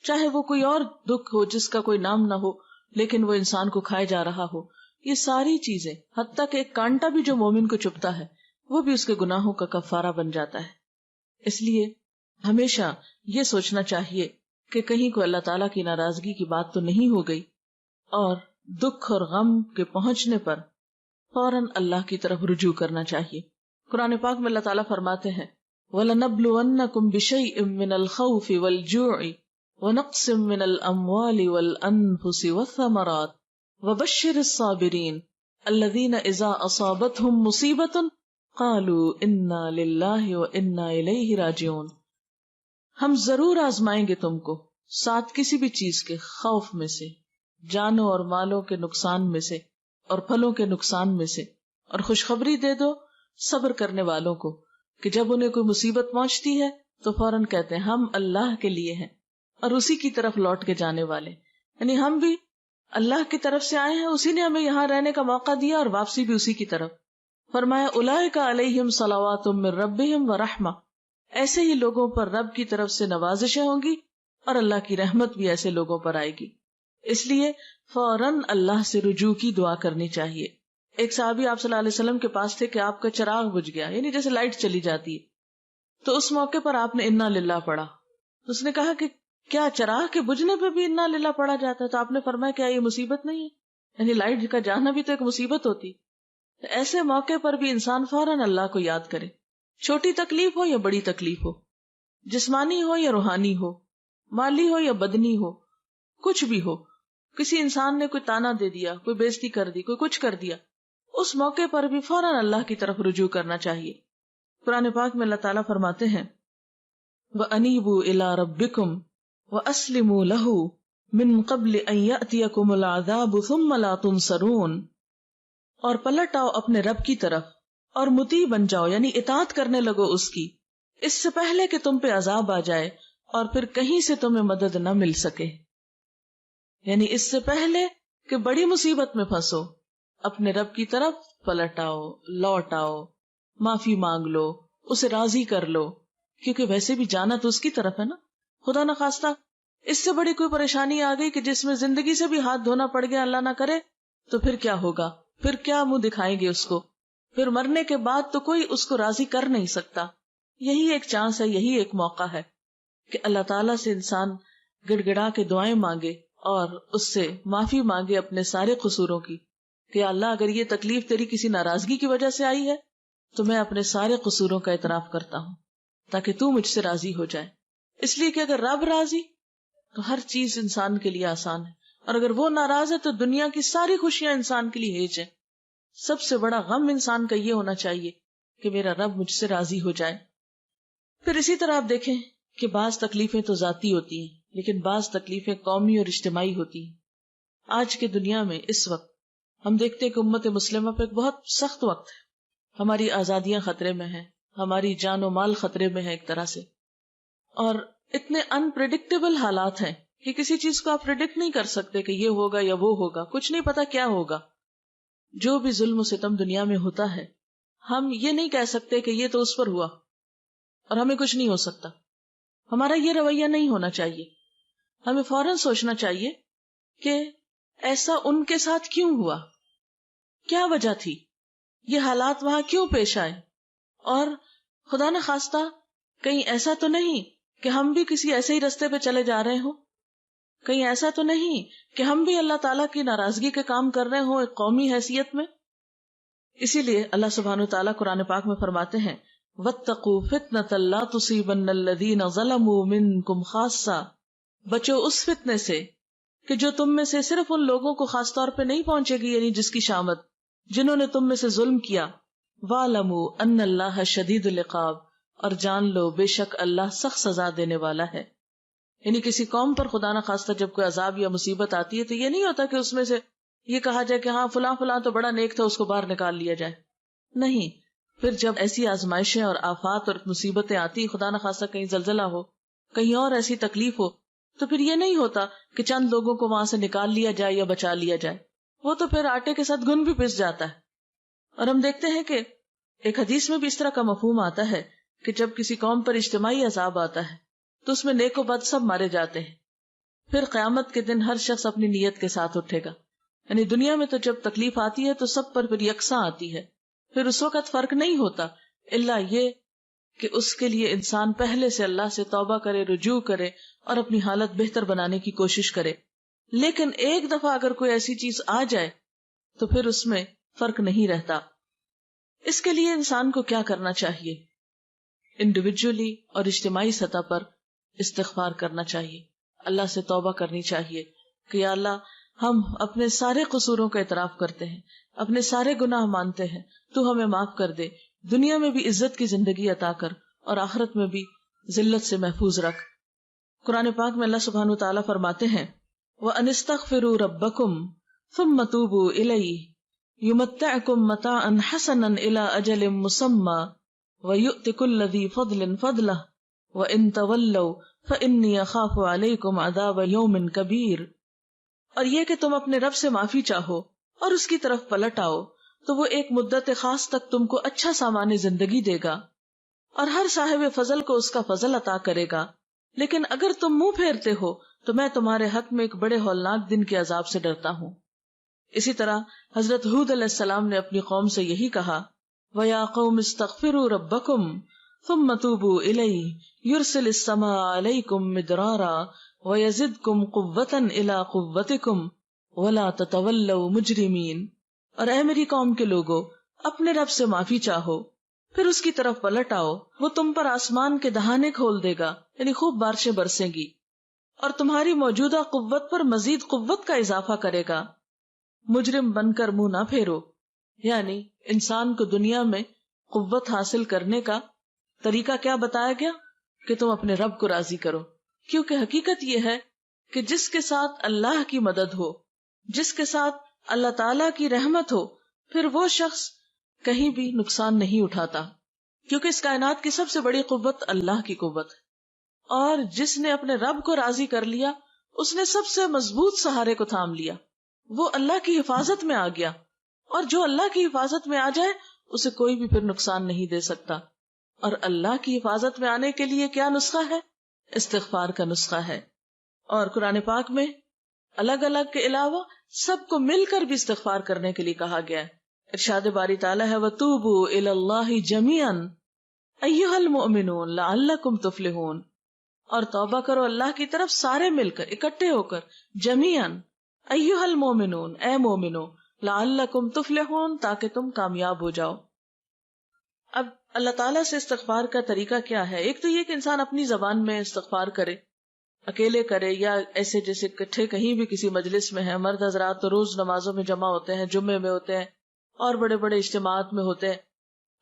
چاہے وہ کوئی اور دکھ ہو جس کا کوئی نام نہ ہو لیکن وہ انسان کو کھائے جا رہا ہو, یہ ساری چیزیں, حتیٰ کہ ایک کانٹا بھی جو مومن کو چبھتا ہے وہ بھی اس کے گناہوں کا کفارہ بن جاتا ہے. اس لیے ہمیشہ یہ سوچنا چاہیے کہ کہیں کو اللہ تعالیٰ کی ناراضگی کی بات تو نہیں ہو گئی, اور دکھ اور غم کے پہنچنے پر فوراً اللہ کی طرف رجوع کرنا چاہیے. قرآن پاک میں اللہ تعالیٰ فرماتے ہیں وَلَنَبْلُوَنَّكُمْ بِشَيْءٍ مِّنَ الْخَوْفِ وَالْجُوعِ وَنَقْصٍ مِّنَ الْأَمْوَالِ وَالْأَنفُسِ وَالثَّمَرَاتِ وَبَشِّرِ الصَّابِرِينَ الَّذِينَ إِذَا أَصَابَتْهُمْ مُصِيبَةٌ قَالُوا إِنَّا لِلَّهِ وَإِنَّا إِلَيْهِ راجعون. ہم ضرور آزمائیں گے تم کو ساتھ کسی بھی چیز کے خوف میں سے, جانوں اور مالوں کے نقصان میں سے, اور پھلوں کے نقصان میں سے, اور خوشخبری دے دو صبر کرنے والوں کو کہ جب انہیں کوئی مصیبت پہنچتی ہے تو فوراً کہتے ہیں ہم اللہ کے لیے ہیں اور اسی کی طرف لوٹ کے جانے والے. یعنی ہم بھی اللہ کی طرف سے آئے ہیں, اسی نے ہمیں یہاں رہنے کا موقع دیا اور واپسی بھی اسی کی طرف. فرمایا اولئک علیہم صلوات من ربہم ورحمہ, ایسے ہی لوگوں پر رب کی طرف سے نوازشیں ہوں گی اور اللہ کی رحمت بھی ایسے لوگوں پر آئے گی. اس لیے فوراً اللہ سے رجوع کی دعا کرنی چاہیے. ایک صحابی آپ صلی اللہ علیہ وسلم کے پاس تھے کہ آپ کا چراغ بجھ گیا, یعنی جیسے لائٹ چلی جاتی ہے, تو اس موقع پر آپ نے انا للہ پڑھا. اس نے کہا کہ کیا چراغ کے بجھنے پہ بھی انا للہ پڑھا جاتا ہے؟ تو آپ نے فرمایا کیا یہ مصیبت نہیں ہے؟ یعنی لائٹ کا جانا بھی تو ایک مصیبت ہوتی. ایسے موقع پر بھی انسان فوراً اللہ کو یاد کرے, چھوٹی تکلیف ہو یا بڑی تکلیف ہو, جسمانی ہو یا روحانی ہو, مالی ہو یا بدنی ہو, کچھ بھی ہو. کسی انسان نے کوئی تانا دے دیا, کوئی بےزتی کر دی, کوئی کچھ کر دیا, اس موقع پر بھی فوراً اللہ کی طرف رجوع کرنا چاہیے. قرآن پاک میں اللہ تعالیٰ فرماتے ہیں وَأَنِيبُوا إِلَىٰ رَبِّكُمْ وَأَسْلِمُوا لَهُ مِن قَبْلِ أَن يَأْتِيَكُمُ الْعَذَابُ ثُمَّ لَا تُنصَرُونَ, اور پلٹ آؤ اپنے رب کی طرف اور مطیع بن جاؤ, یعنی اطاعت کرنے لگو اس کی, اس سے پہلے کہ تم پہ عذاب آ جائے اور پھر کہیں سے تمہیں مدد نہ مل سکے. یعنی اس سے پہلے کہ بڑی مصیبت میں پھنسو اپنے رب کی طرف پلٹ آؤ, لوٹ آؤ, معافی مانگ لو, اسے راضی کر لو, کیونکہ ویسے بھی جانا تو اس کی طرف ہے نا. خدا نخواستہ اس سے بڑی کوئی پریشانی آ گئی کہ جس میں زندگی سے بھی ہاتھ دھونا پڑ گیا, اللہ نہ کرے, تو پھر کیا ہوگا؟ پھر کیا منہ دکھائیں گے اس کو؟ پھر مرنے کے بعد تو کوئی اس کو راضی کر نہیں سکتا. یہی ایک چانس ہے, یہی ایک موقع ہے کہ اللہ تعالیٰ سے انسان گڑ گڑا کے دعائیں مانگے اور اس سے معافی مانگے اپنے سارے قصوروں کی کہ اللہ اگر یہ تکلیف تیری کسی ناراضگی کی وجہ سے آئی ہے تو میں اپنے سارے قصوروں کا اعتراف کرتا ہوں تاکہ تو مجھ سے راضی ہو جائے. اس لیے کہ اگر رب راضی تو ہر چیز انسان کے لیے آسان ہے, اور اگر وہ ناراض ہے تو دنیا کی ساری خوشیاں انسان کے لیے ہیج ہیں. سب سے بڑا غم انسان کا یہ ہونا چاہیے کہ میرا رب مجھ سے راضی ہو جائے. پھر اسی طرح آپ دیکھیں کہ بعض تکلیفیں تو ذاتی ہوتی ہیں، لیکن بعض تکلیفیں قومی اور اجتماعی ہوتی ہیں. آج کی دنیا میں اس وقت ہم دیکھتے ہیں کہ امت مسلمہ پہ ایک بہت سخت وقت ہے. ہماری آزادیاں خطرے میں ہیں، ہماری جان و مال خطرے میں ہے ایک طرح سے، اور اتنے انپریڈکٹیبل حالات ہیں کہ کسی چیز کو آپ پریڈکٹ نہیں کر سکتے کہ یہ ہوگا یا وہ ہوگا، کچھ نہیں پتا کیا ہوگا. جو بھی ظلم و ستم دنیا میں ہوتا ہے، ہم یہ نہیں کہہ سکتے کہ یہ تو اس پر ہوا اور ہمیں کچھ نہیں ہو سکتا. ہمارا یہ رویہ نہیں ہونا چاہیے. ہمیں فوراً سوچنا چاہیے کہ ایسا ان کے ساتھ کیوں ہوا، کیا وجہ تھی، یہ حالات وہاں کیوں پیش آئے، اور خدا نہ خواستہ کہیں ایسا تو نہیں کہ ہم بھی کسی ایسے ہی رستے پہ چلے جا رہے ہوں، کہیں ایسا تو نہیں کہ ہم بھی اللہ تعالیٰ کی ناراضگی کے کام کر رہے ہوں ایک قومی حیثیت میں. اسی لیے اللہ سبحانہ وتعالیٰ قرآن پاک میں فرماتے ہیں وَاتَّقُوا فِتْنَةً لَا تُصِيبَنَّ الَّذِينَ ظَلَمُوا مِنْكُمْ خَاصَّةً، بچو اس فتنے سے کہ جو تم میں سے صرف ان لوگوں کو خاص طور پہ نہیں پہنچے گی، یعنی جس کی شامت جنہوں نے تم میں سے ظلم کیا. وَاعْلَمُوا أَنَّ اللَّهَ شَدِيدُ الْعِقَابِ، اور جان لو بے شک اللہ سخت سزا دینے والا ہے. یعنی کسی قوم پر خدا نہ خواستہ جب کوئی عذاب یا مصیبت آتی ہے تو یہ نہیں ہوتا کہ اس میں سے یہ کہا جائے کہ ہاں فلاں فلاں تو بڑا نیک تھا، اس کو باہر نکال لیا جائے. نہیں، پھر جب ایسی آزمائشیں اور آفات اور مصیبتیں آتی، خدا نہ خواستہ کہیں زلزلہ ہو، کہیں اور ایسی تکلیف ہو، تو پھر یہ نہیں ہوتا کہ چند لوگوں کو وہاں سے نکال لیا جائے یا بچا لیا جائے. وہ تو پھر آٹے کے ساتھ گن بھی پس جاتا ہے. اور ہم دیکھتے ہیں کہ ایک حدیث میں بھی اس طرح کا مفہوم آتا ہے کہ جب کسی قوم پر اجتماعی عذاب آتا ہے تو اس میں نیک و بد سب مارے جاتے ہیں. پھر قیامت کے دن ہر شخص اپنی نیت کے ساتھ اٹھے گا. یعنی دنیا میں تو جب تکلیف آتی ہے تو سب پر پھر یکساں آتی ہے، پھر اس وقت فرق نہیں ہوتا الا یہ کہ اس کے لیے انسان پہلے سے اللہ سے توبہ کرے، رجوع کرے اور اپنی حالت بہتر بنانے کی کوشش کرے. لیکن ایک دفعہ اگر کوئی ایسی چیز آ جائے تو پھر اس میں فرق نہیں رہتا. اس کے لیے انسان کو کیا کرنا چاہیے؟ انڈیویجولی اور اجتماعی سطح پر استغفار کرنا چاہیے، اللہ سے توبہ کرنی چاہیے کہ یا اللہ ہم اپنے سارے قصوروں کا اعتراف کرتے ہیں، اپنے سارے گناہ مانتے ہیں، تو ہمیں معاف کر دے، دنیا میں بھی عزت کی زندگی عطا کر اور آخرت میں بھی ذلت سے محفوظ رکھ. قرآن پاک میں اللہ سبحانہ وتعالیٰ فرماتے ہیں وَأَنِ اسْتَغْفِرُوا رَبَّكُمْ ثُمَّ تُوبُوا إِلَيْهِ يُمَتِّعْكُمْ مَتَاعًا حَسَنًا إِلَىٰ أَجَلٍ مُّسَمًّى وَيُؤْتِ كُلَّ ذِي فَضْلٍ فَضْلَهُ وَإِن تَوَلَّوْا فَإِنِّي أَخَافُ عَلَيْكُمْ عَذَابَ يَوْمٍ كَبِيرٍ. اور یہ کہ تم اپنے رب سے معافی چاہو اور اس کی طرف پلٹ آؤ تو وہ ایک مدت خاص تک تم کو اچھا سامان زندگی دے گا اور ہر صاحب فضل کو اس کا فضل عطا کرے گا. لیکن اگر تم منہ پھیرتے ہو تو میں تمہارے حق میں ایک بڑے ہولناک دن کے عذاب سے ڈرتا ہوں. اسی طرح حضرت ہود علیہ السلام نے اپنی قوم سے یہی کہا وَيَا قَوْمِ اسْتَغْفِرُوا رَبَّكُمْ ثُمَّ تُوبُوا إِلَيْهِ يُرْسِلِ السَّمَاءَ عَلَيْكُمْ مِدْرَارًا وَيَزِدْكُمْ قُوَّةً إِلَىٰ قُوَّتِكُمْ وَلَا تَتَوَلَّوْا مُجْرِمِينَ. اور اے میری قوم کے لوگو، اپنے رب سے معافی چاہو پھر اس کی طرف پلٹ آؤ، وہ تم پر آسمان کے دہانے کھول دے گا، یعنی خوب بارشیں برسیں گی اور تمہاری موجودہ قوت پر مزید قوت کا اضافہ کرے گا. مجرم بن کر منہ نہ پھیرو. یعنی انسان کو دنیا میں قوت حاصل کرنے کا طریقہ کیا بتایا گیا کہ تم اپنے رب کو راضی کرو، کیونکہ حقیقت یہ ہے کہ جس کے ساتھ اللہ کی مدد ہو، جس کے ساتھ اللہ تعالیٰ کی رحمت ہو، پھر وہ شخص کہیں بھی نقصان نہیں اٹھاتا، کیونکہ اس کائنات کی سب سے بڑی قوت اللہ کی قوت ہے. اور جس نے اپنے رب کو راضی کر لیا اس نے سب سے مضبوط سہارے کو تھام لیا، وہ اللہ کی حفاظت میں آ گیا، اور جو اللہ کی حفاظت میں آ جائے اسے کوئی بھی پھر نقصان نہیں دے سکتا. اور اللہ کی حفاظت میں آنے کے لیے کیا نسخہ ہے؟ استغفار کا نسخہ ہے. اور قرآن پاک میں الگ الگ کے علاوہ سب کو مل کر بھی استغفار کرنے کے لیے کہا گیا ہے. ارشاد باری تعالیٰ ہے وَتُوبُوا إِلَى اللَّهِ جَمِيعًا أَيُّهَا الْمُؤْمِنُونَ لَعَلَّكُمْ تُفْلِحُونَ. اور توبہ کرو اللہ کی طرف سارے مل کر، اکٹھے ہو کر، جمیعاً أَيُّهَا الْمُؤْمِنُونَ اے مومنو، لَعَلَّكُمْ تُفْلِحُونَ تاکہ تم کامیاب ہو جاؤ. اب اللہ تعالیٰ سے استغفار کا طریقہ کیا ہے؟ ایک تو یہ کہ انسان اپنی زبان میں استغفار کرے، اکیلے کرے یا ایسے جیسے اکٹھے کہیں بھی کسی مجلس میں ہیں. مرد حضرات تو روز نمازوں میں جمع ہوتے ہیں، جمعے میں ہوتے ہیں اور بڑے بڑے اجتماعات میں ہوتے ہیں.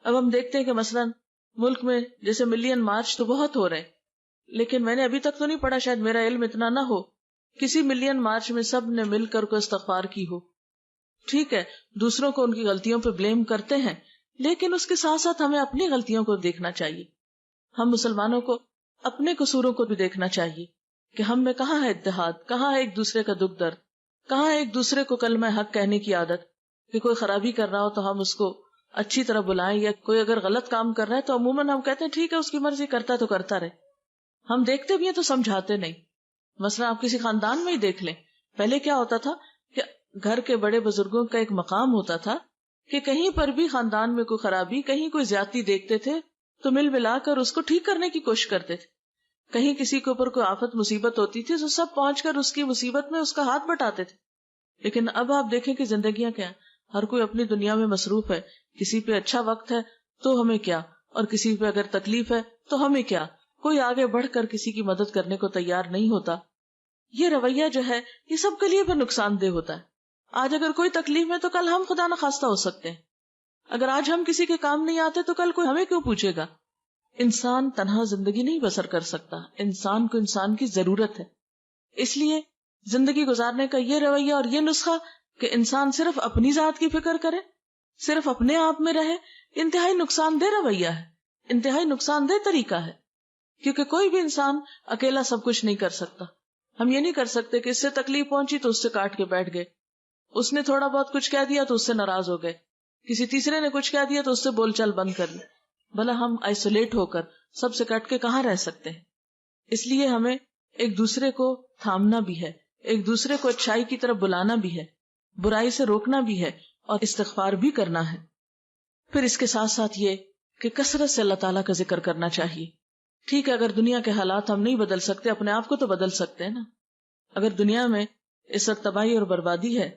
اب ہم دیکھتے ہیں کہ مثلاً ملک میں جیسے ملین مارچ تو بہت ہو رہے ہیں، لیکن میں نے ابھی تک تو نہیں پڑھا، شاید میرا علم اتنا نہ ہو، کسی ملین مارچ میں سب نے مل کر کو استغفار کی ہو. ٹھیک ہے، دوسروں کو ان کی غلطیوں پہ بلیم کرتے ہیں، لیکن اس کے ساتھ ساتھ ہمیں اپنی غلطیوں کو دیکھنا چاہیے. ہم مسلمانوں کو اپنے قصوروں کو بھی دیکھنا چاہیے کہ ہم میں کہاں ہے اتحاد، کہاں ہے ایک دوسرے کا دکھ درد، کہاں ہے ایک دوسرے کو کلمہ حق کہنے کی عادت، کہ کوئی خرابی کر رہا ہو تو ہم اس کو اچھی طرح بلائیں، یا کوئی اگر غلط کام کر رہا ہے تو عموماً ہم کہتے ہیں ٹھیک ہے اس کی مرضی، کرتا تو کرتا رہے. ہم دیکھتے بھی ہیں تو سمجھاتے نہیں. مثلا آپ کسی خاندان میں ہی دیکھ لیں، پہلے کیا ہوتا تھا کہ گھر کے بڑے بزرگوں کا ایک مقام ہوتا تھا کہ کہیں پر بھی خاندان میں کوئی خرابی، کہیں کوئی زیادتی دیکھتے تھے تو مل ملا کر اس کو ٹھیک کرنے کی کوشش کرتے تھے. کہیں کسی کے اوپر کوئی آفت مصیبت ہوتی تھی تو سب پہنچ کر اس کی مصیبت میں اس کا ہاتھ بٹاتے تھے. لیکن اب آپ دیکھیں کہ زندگیاں کیا ہیں، ہر کوئی اپنی دنیا میں مصروف ہے. کسی پہ اچھا وقت ہے تو ہمیں کیا، اور کسی پہ اگر تکلیف ہے تو ہمیں کیا. کوئی آگے بڑھ کر کسی کی مدد کرنے کو تیار نہیں ہوتا. یہ رویہ جو ہے یہ سب کے لیے پھر نقصان دہ ہوتا ہے. آج اگر کوئی تکلیف ہے تو کل ہم خدا نخواستہ ہو سکتے ہیں. اگر آج ہم کسی کے کام نہیں آتے تو کل کوئی ہمیں کیوں پوچھے گا. انسان تنہا زندگی نہیں بسر کر سکتا، انسان کو انسان کی ضرورت ہے. اس لیے زندگی گزارنے کا یہ رویہ اور یہ نسخہ کہ انسان صرف اپنی ذات کی فکر کرے، صرف اپنے آپ میں رہے، انتہائی نقصان دہ رویہ ہے، انتہائی نقصان دہ طریقہ ہے. کیونکہ کوئی بھی انسان اکیلا سب کچھ نہیں کر سکتا. ہم یہ نہیں کر سکتے کہ اس سے تکلیف پہنچی تو اس سے کاٹ کے بیٹھ گئے، اس نے تھوڑا بہت کچھ کہہ دیا تو اس سے ناراض ہو گئے، کسی تیسرے نے کچھ کہہ دیا تو اس سے بول چال بند کر لی. بھلا ہم آئسولیٹ ہو کر سب سے کٹ کے کہاں رہ سکتے ہیں. اس لیے ہمیں ایک دوسرے کو تھامنا بھی ہے، ایک دوسرے کو اچھائی کی طرف بلانا بھی ہے، برائی سے روکنا بھی ہے اور استغفار بھی کرنا ہے. پھر اس کے ساتھ ساتھ یہ کہ کثرت سے اللہ تعالیٰ کا ذکر کرنا چاہیے. ٹھیک ہے، اگر دنیا کے حالات ہم نہیں بدل سکتے، اپنے آپ کو تو بدل سکتے ہیں نا. اگر دنیا میں اس وقت تباہی اور بربادی ہے،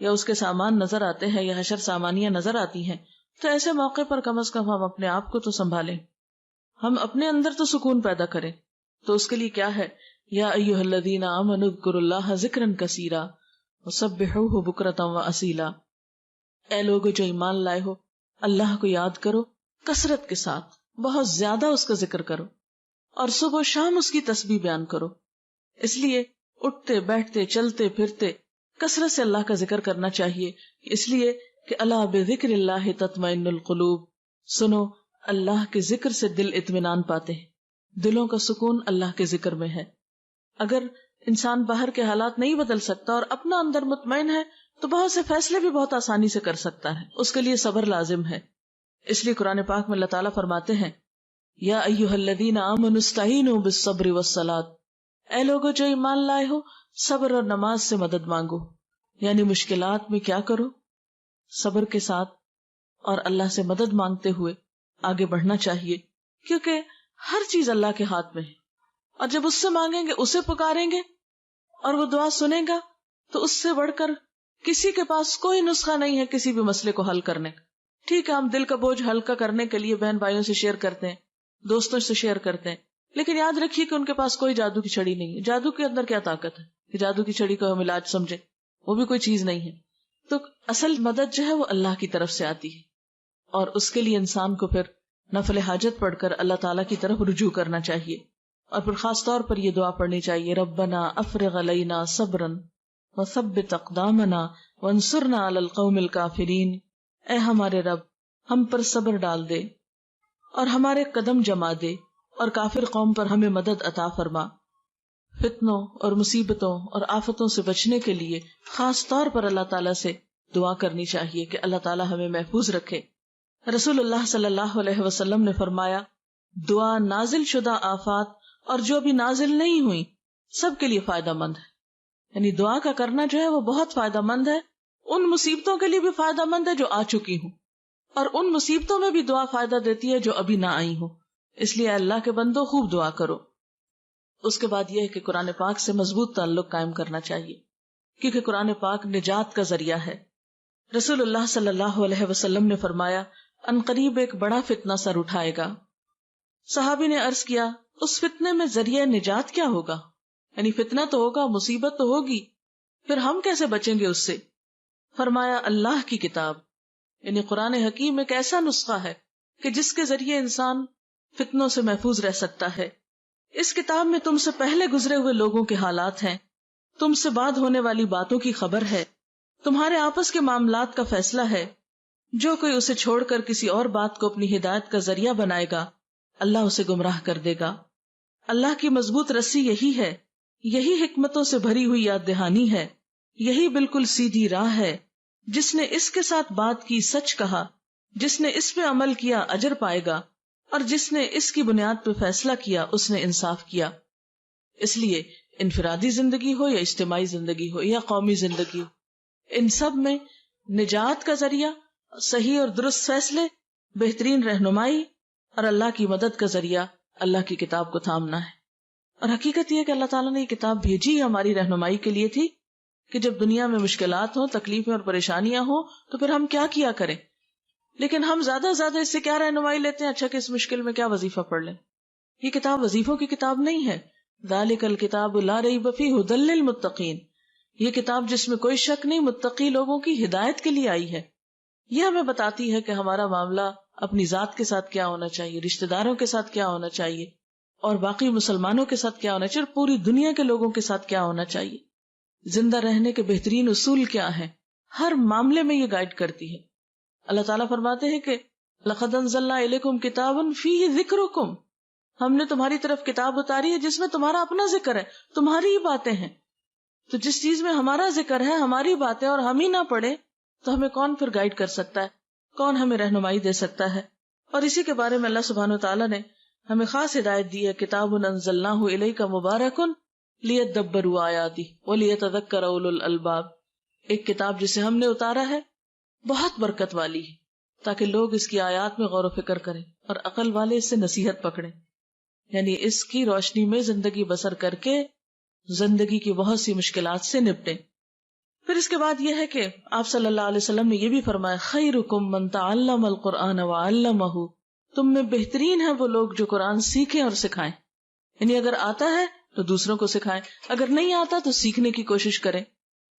یا اس کے سامان نظر آتے ہیں، یا حشر سامانیاں نظر آتی ہیں، تو ایسے موقع پر کم از کم ہم اپنے آپ کو تو سنبھالیں، ہم اپنے اندر تو سکون پیدا کریں. تو اس کے لیے کیا ہے، یا ایھا الذین آمنوا اذکروا اللہ ذکرا کثیرا وسبحوہ بکرۃ واصیلا. اے لوگو جو ایمان لائے ہو، اللہ کو یاد کرو کثرت کے ساتھ، بہت زیادہ اس کا ذکر کرو، اور صبح و شام اس کی تسبیح بیان کرو. اس لیے اٹھتے بیٹھتے چلتے پھرتے کثرت سے اللہ کا ذکر کرنا چاہیے. اس لیے کہ الا بذکر اللہ تطمئن القلوب، سنو اللہ کے ذکر سے دل اطمینان پاتے ہیں، دلوں کا سکون اللہ کے ذکر میں ہے. اگر انسان باہر کے حالات نہیں بدل سکتا اور اپنا اندر مطمئن ہے تو بہت سے فیصلے بھی بہت آسانی سے کر سکتا ہے. اس کے لیے صبر لازم ہے. اس لیے قرآن پاک میں اللہ تعالیٰ فرماتے ہیں یا ایھا الذین آمنوا استعینوا بالصبر والصلاۃ، اے لوگو جو ایمان لائے ہو صبر اور نماز سے مدد مانگو. یعنی مشکلات میں کیا کرو، صبر کے ساتھ اور اللہ سے مدد مانگتے ہوئے آگے بڑھنا چاہیے. کیونکہ ہر چیز اللہ کے ہاتھ میں ہے، اور جب اس سے مانگیں گے، اسے پکاریں گے اور وہ دعا سنے گا، تو اس سے بڑھ کر کسی کے پاس کوئی نسخہ نہیں ہے کسی بھی مسئلے کو حل کرنے کا. ٹھیک ہے، ہم دل کا بوجھ ہلکا کرنے کے لیے بہن بھائیوں سے شیئر کرتے ہیں، دوستوں سے شیئر کرتے ہیں، لیکن یاد رکھیے کہ ان کے پاس کوئی جادو کی چھڑی نہیں ہے. جادو کے اندر کیا طاقت ہے کہ جادو کی چھڑی کو ہم علاج سمجھے؟ وہ بھی کوئی چیز نہیں ہے. تو اصل مدد جو ہے وہ اللہ کی طرف سے آتی ہے، اور اس کے لیے انسان کو پھر نفل حاجت پڑھ کر اللہ تعالیٰ کی طرف رجوع کرنا چاہیے. اور پھر خاص طور پر یہ دعا پڑھنی چاہیے، ربنا افرغ علینا صبرا وثبت اقدامنا وانصرنا علی القوم الکافرین. اے ہمارے رب، ہم پر صبر ڈال دے اور ہمارے قدم جما دے، اور کافر قوم پر ہمیں مدد عطا فرما. فتنوں اور مصیبتوں اور آفتوں سے بچنے کے لیے خاص طور پر اللہ تعالیٰ سے دعا کرنی چاہیے کہ اللہ تعالیٰ ہمیں محفوظ رکھے. رسول اللہ صلی اللہ علیہ وسلم نے فرمایا، دعا نازل شدہ آفات اور جو ابھی نازل نہیں ہوئی سب کے لیے فائدہ مند ہے. یعنی دعا کا کرنا جو ہے وہ بہت فائدہ مند ہے. ان مصیبتوں کے لیے بھی فائدہ مند ہے جو آ چکی ہوں، اور ان مصیبتوں میں بھی دعا فائدہ دیتی ہے جو ابھی نہ آئی ہوں. اس لیے اللہ کے بندو خوب دعا کرو. اس کے بعد یہ ہے کہ قرآن پاک سے مضبوط تعلق قائم کرنا چاہیے، کیونکہ قرآن پاک نجات کا ذریعہ ہے. رسول اللہ صلی اللہ علیہ وسلم نے فرمایا، ان قریب ایک بڑا فتنہ سر اٹھائے گا. صحابی نے عرض کیا، اس فتنے میں ذریعہ نجات کیا ہوگا؟ یعنی فتنہ تو ہوگا، مصیبت تو ہوگی، پھر ہم کیسے بچیں گے اس سے؟ فرمایا، اللہ کی کتاب، یعنی قرآن حکیم ایک ایسا نسخہ ہے کہ جس کے ذریعے انسان فتنوں سے محفوظ رہ سکتا ہے۔ اس کتاب میں تم سے پہلے گزرے ہوئے لوگوں کے حالات ہیں، تم سے بعد ہونے والی باتوں کی خبر ہے، تمہارے آپس کے معاملات کا فیصلہ ہے۔ جو کوئی اسے چھوڑ کر کسی اور بات کو اپنی ہدایت کا ذریعہ بنائے گا، اللہ اسے گمراہ کر دے گا۔ اللہ کی مضبوط رسی یہی ہے، یہی حکمتوں سے بھری ہوئی یاد دہانی ہے، یہی بالکل سیدھی راہ ہے۔ جس نے اس کے ساتھ بات کی سچ کہا، جس نے اس پہ عمل کیا اجر پائے گا، اور جس نے اس کی بنیاد پہ فیصلہ کیا اس نے انصاف کیا۔ اس لیے انفرادی زندگی ہو یا اجتماعی زندگی ہو یا قومی زندگی ہو، ان سب میں نجات کا ذریعہ صحیح اور درست فیصلے، بہترین رہنمائی اور اللہ کی مدد کا ذریعہ اللہ کی کتاب کو تھامنا ہے۔ اور حقیقت یہ کہ اللہ تعالیٰ نے یہ کتاب بھیجی ہماری رہنمائی کے لیے تھی کہ جب دنیا میں مشکلات ہوں، تکلیفیں اور پریشانیاں ہوں تو پھر ہم کیا کریں۔ لیکن ہم زیادہ اس سے کیا رہنمائی لیتے ہیں؟ اچھا کہ اس مشکل میں کیا وظیفہ پڑھ لیں۔ یہ کتاب وظیفوں کی کتاب نہیں ہے۔ ذالک الکتاب لا ریب فیہ ھدی للمتقین، یہ کتاب جس میں کوئی شک نہیں، متقی لوگوں کی ہدایت کے لیے آئی ہے۔ یہ ہمیں بتاتی ہے کہ ہمارا معاملہ اپنی ذات کے ساتھ کیا ہونا چاہیے، رشتہ داروں کے ساتھ کیا ہونا چاہیے، اور باقی مسلمانوں کے ساتھ کیا ہونا چاہیے، اور پوری دنیا کے لوگوں کے ساتھ کیا ہونا چاہیے۔ زندہ رہنے کے بہترین اصول کیا ہیں، ہر معاملے میں یہ گائیڈ کرتی ہے۔ اللہ تعالیٰ فرماتے ہیں کہ لَقَدْ أَنزَلْنَا إِلَيْكُمْ كِتَابًا فِيهِ ذِكْرُكُمْ، ہم نے تمہاری طرف کتاب اتاری ہے جس میں تمہارا اپنا ذکر ہے، تمہاری ہی باتیں ہیں۔ تو جس چیز میں ہمارا ذکر ہے، ہماری باتیں، اور ہم ہی نہ پڑھیں تو ہمیں کون پھر گائیڈ کر سکتا ہے، کون ہمیں رہنمائی دے سکتا ہے؟ اور اسی کے بارے میں اللہ سبحانہ وتعالیٰ نے ہمیں خاص ہدایت دی ہے، کتاب انزلناہ الیک مبارک لیدبروا آیاتہ ولیتذکر اولو الالباب، ایک کتاب جسے ہم نے اتارا ہے بہت برکت والی ہے تاکہ لوگ اس کی آیات میں غور و فکر کریں اور عقل والے اس سے نصیحت پکڑیں، یعنی اس کی روشنی میں زندگی بسر کر کے زندگی کی بہت سی مشکلات سے نپٹیں۔ پھر اس کے بعد یہ ہے کہ آپ صلی اللہ علیہ وسلم نے یہ بھی فرمایا، خیرکم من تعلم القرآن وعلمہ، تم میں بہترین ہے وہ لوگ جو قرآن سیکھیں اور سکھائیں، یعنی اگر آتا ہے تو دوسروں کو سکھائیں، اگر نہیں آتا تو سیکھنے کی کوشش کریں۔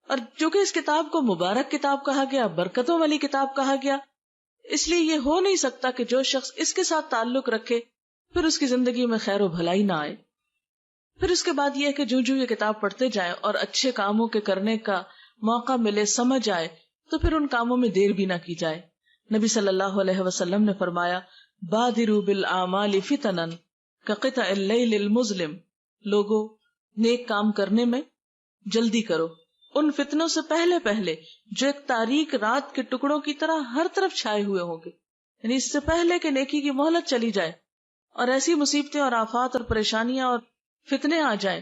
اور چونکہ اس کتاب کو مبارک کتاب کہا گیا، برکتوں والی کتاب کہا گیا، اس لیے یہ ہو نہیں سکتا کہ جو شخص اس کے ساتھ تعلق رکھے پھر اس کی زندگی میں خیر و بھلائی نہ آئے۔ پھر اس کے بعد یہ ہے کہ جو یہ کتاب پڑھتے جائیں اور اچھے کاموں کے کرنے کا موقع ملے، سمجھ آئے، تو پھر ان کاموں میں دیر بھی نہ کی جائے۔ نبی صلی اللہ علیہ وسلم نے فرمایا، بادروا بالاعمال فتنا کقطع اللیل المظلم، لوگو نیک کام کرنے میں جلدی کرو ان فتنوں سے پہلے جو ایک تاریک رات کے ٹکڑوں کی طرح ہر طرف چھائے ہوئے ہوں گے، یعنی اس سے پہلے کہ نیکی کی مہلت چلی جائے اور ایسی مصیبتیں اور آفات اور پریشانیاں اور فتنے آ جائیں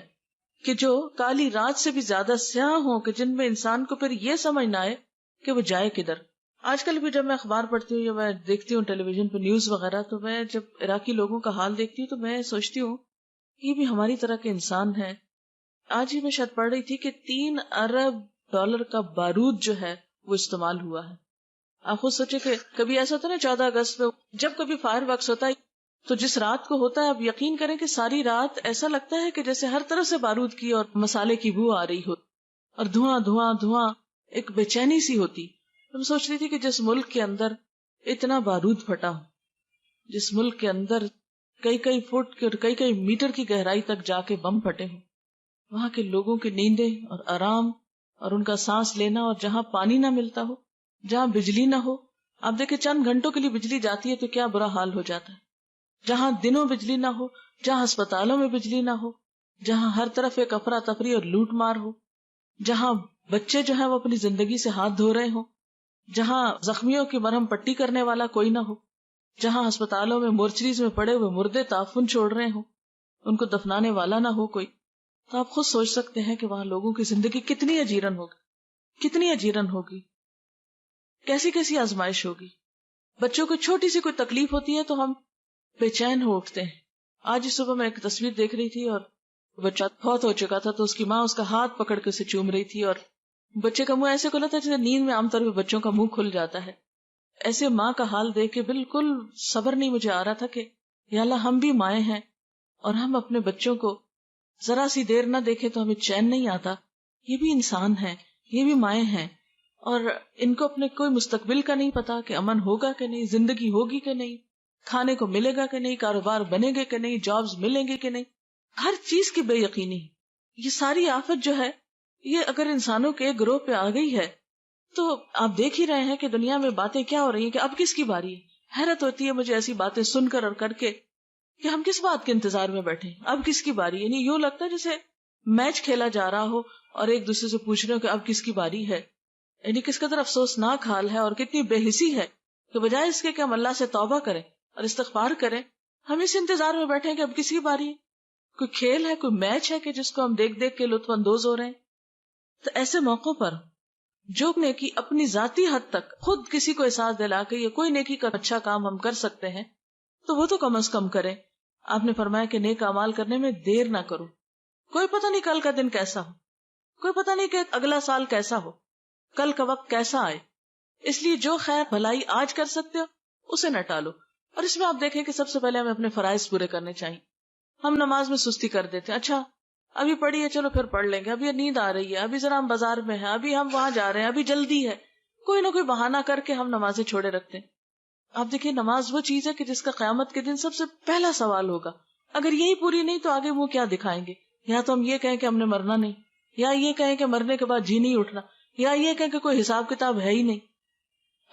کہ جو کالی رات سے بھی زیادہ سیاہ ہوں، کہ جن میں انسان کو پھر یہ سمجھ نہ آئے کہ وہ جائے کدھر۔ آج کل بھی جب میں اخبار پڑھتی ہوں یا میں دیکھتی ہوں ٹیلی ویژن پہ نیوز وغیرہ، تو میں جب عراقی لوگوں کا حال دیکھتی ہوں تو میں سوچتی ہوں یہ بھی ہماری طرح کے انسان ہیں۔ آج ہی میں شاید پڑھ رہی تھی کہ 3 ارب ڈالر کا بارود جو ہے وہ استعمال ہوا ہے۔ آپ خود سوچے کہ کبھی ایسا ہوتا ہے نا 14 اگست میں جب کبھی فائر ورکس ہوتا ہے تو جس رات کو ہوتا ہے، اب یقین کریں کہ ساری رات ایسا لگتا ہے کہ جیسے ہر طرف سے بارود کی اور مسالے کی بو آ رہی ہو اور دھواں دھواں دھواں، ایک بے چینی سی ہوتی۔ میں سوچ رہی تھی کہ جس ملک کے اندر اتنا بارود پھٹا ہو، جس ملک کے اندر کئی فٹ کی اور کئی میٹر کی گہرائی تک جا کے بم پھٹے ہوں، وہاں کے لوگوں کی نیندیں اور آرام اور ان کا سانس لینا، اور جہاں پانی نہ ملتا ہو، جہاں بجلی نہ ہو، آپ دیکھیں چند گھنٹوں کے لیے بجلی جاتی ہے تو کیا برا حال ہو جاتا ہے، جہاں دنوں بجلی نہ ہو، جہاں ہسپتالوں میں بجلی نہ ہو، جہاں ہر طرف ایک افراتفری اور لوٹ مار ہو، جہاں بچے جو ہیں وہ اپنی زندگی سے ہاتھ دھو رہے ہوں، جہاں زخمیوں کی مرہم پٹی کرنے والا کوئی نہ ہو، جہاں ہسپتالوں میں مورچریز میں پڑے ہوئے مردے تعفن چھوڑ رہے ہوں، ان کو دفنانے والا نہ ہو کوئی، تو آپ خود سوچ سکتے ہیں کہ وہاں لوگوں کی زندگی کتنی اجیرن ہوگی، کیسی آزمائش ہوگی۔ بچوں کو چھوٹی سی کوئی تکلیف ہوتی ہے تو ہم بے چین ہو اٹھتے ہیں۔ آج ہی صبح میں ایک تصویر دیکھ رہی تھی اور بچہ فوت ہو چکا تھا، تو اس کی ماں اس کا ہاتھ پکڑ کے اسے چوم رہی تھی، اور بچے کا منہ ایسے کھلا تھا جیسے نیند میں عام طور پہ بچوں کا منہ کھل جاتا ہے۔ ایسے ماں کا حال دیکھ کے بالکل صبر نہیں مجھے آ رہا تھا کہ یا اللہ ہم بھی مائیں ہیں اور ہم اپنے بچوں کو ذرا سی دیر نہ دیکھے تو ہمیں چین نہیں آتا۔ یہ بھی انسان ہیں، یہ بھی مائیں ہیں، اور ان کو اپنے کوئی مستقبل کا نہیں پتا کہ امن ہوگا کہ نہیں، زندگی ہوگی کہ نہیں، کھانے کو ملے گا کہ نہیں، کاروبار بنے گے کہ نہیں، جابز ملیں گے کہ نہیں، ہر چیز کی بے یقینی. یہ ساری آفت جو ہے یہ اگر انسانوں کے گروہ پہ آ گئی ہے تو آپ دیکھ ہی رہے ہیں کہ دنیا میں باتیں کیا ہو رہی ہیں کہ اب کس کی باری ہے. حیرت ہوتی ہے مجھے ایسی باتیں سن کر اور کر کے کہ ہم کس بات کے انتظار میں بیٹھے، اب کس کی باری. یعنی یوں لگتا ہے جیسے میچ کھیلا جا رہا ہو اور ایک دوسرے سے پوچھ رہے ہو کہ اب کس کی باری ہے. یعنی کس قدر افسوسناک حال ہے اور کتنی بے حسی ہے کہ بجائے اس کے کہ ہم اللہ سے توبہ کریں اور استغفار کریں، ہم اس انتظار میں بیٹھے ہیں کہ اب کس کی باری ہے. کوئی کھیل ہے، کوئی میچ ہے کہ جس کو ہم دیکھ دیکھ کے لطف اندوز ہو رہے ہیں. تو ایسے موقعوں پر جو نیکی اپنی ذاتی حد تک خود کسی کو احساس دلا کے یا کوئی نیکی کا اچھا کام ہم کر سکتے ہیں تو وہ تو کم از کم کریں. آپ نے فرمایا کہ نیک اعمال کرنے میں دیر نہ کرو. کوئی پتہ نہیں کل کا دن کیسا ہو، کوئی پتہ نہیں کہ اگلا سال کیسا ہو، کل کا وقت کیسا آئے. اس لیے جو خیر بھلائی آج کر سکتے ہو اسے نہ ٹالو. اور اس میں آپ دیکھیں کہ سب سے پہلے ہمیں اپنے فرائض پورے کرنے چاہیے. ہم نماز میں سستی کر دیتے ہیں، اچھا ابھی پڑھی ہے چلو پھر پڑھ لیں گے، ابھی یہ نیند آ رہی ہے، ابھی ذرا ہم بازار میں ہیں، ابھی ہم وہاں جا رہے ہیں، ابھی جلدی ہے. کوئی نہ کوئی بہانہ کر کے ہم نمازیں چھوڑے رکھتے ہیں. آپ دیکھیں نماز وہ چیز ہے کہ جس کا قیامت کے دن سب سے پہلا سوال ہوگا. اگر یہی پوری نہیں تو آگے وہ کیا دکھائیں گے؟ یا تو ہم یہ کہیں کہ ہم نے مرنا نہیں، یا یہ کہیں کہ مرنے کے بعد جی نہیں اٹھنا، یا یہ کہیں کہ کوئی حساب کتاب ہے ہی نہیں.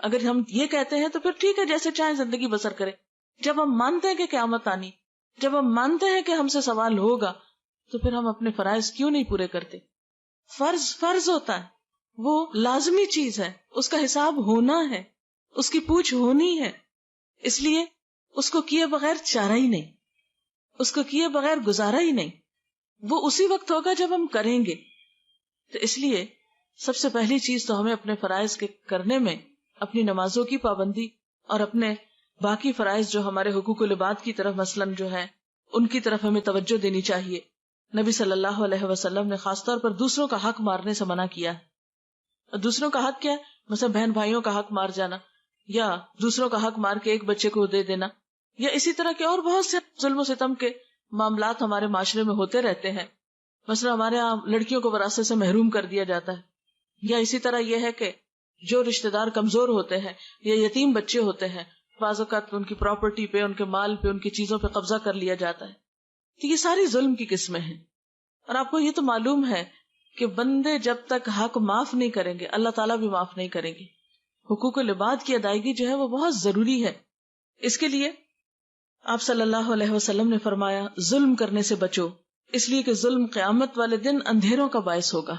اگر ہم یہ کہتے ہیں تو پھر ٹھیک ہے جیسے چاہیں زندگی بسر کرے. جب ہم مانتے ہیں کہ قیامت آنی، جب ہم مانتے ہیں کہ ہم سے سوال ہوگا تو پھر ہم اپنے فرائض کیوں نہیں پورے کرتے؟ فرض ہوتا ہے، وہ لازمی چیز ہے، اس کا حساب ہونا ہے، اس کی پوچھ ہونی ہے. اس لیے اس کو کیے بغیر چارہ ہی نہیں، اس کو کیے بغیر گزارا ہی نہیں. وہ اسی وقت ہوگا جب ہم کریں گے. تو اس لیے سب سے پہلی چیز تو ہمیں اپنے فرائض کے کرنے میں اپنی نمازوں کی پابندی اور اپنے باقی فرائض جو ہمارے حقوق العباد کی طرف مثلاً جو ہے ان کی طرف ہمیں توجہ دینی چاہیے. نبی صلی اللہ علیہ وسلم نے خاص طور پر دوسروں کا حق مارنے سے منع کیا ہے. اور دوسروں کا حق کیا ہے؟ مثلا بہن بھائیوں کا حق مار جانا، یا دوسروں کا حق مار کے ایک بچے کو دے دینا، یا اسی طرح کے اور بہت سے ظلم و ستم کے معاملات ہمارے معاشرے میں ہوتے رہتے ہیں. مثلا ہمارے یہاں لڑکیوں کو وراثت سے محروم کر دیا جاتا ہے، یا اسی طرح یہ ہے کہ جو رشتہ دار کمزور ہوتے ہیں یا یتیم بچے ہوتے ہیں، بعض اوقات ان کی پراپرٹی پہ، ان کے مال پہ، ان کی چیزوں پہ قبضہ کر لیا جاتا ہے. تو یہ ساری ظلم کی قسمیں ہیں. اور آپ کو یہ تو معلوم ہے کہ بندے جب تک حق معاف نہیں کریں گے اللہ تعالیٰ بھی معاف نہیں کریں گے. حقوق العباد کی ادائیگی جو ہے وہ بہت ضروری ہے. اس کے لیے آپ صلی اللہ علیہ وسلم نے فرمایا ظلم کرنے سے بچو، اس لیے کہ ظلم قیامت والے دن اندھیروں کا باعث ہوگا.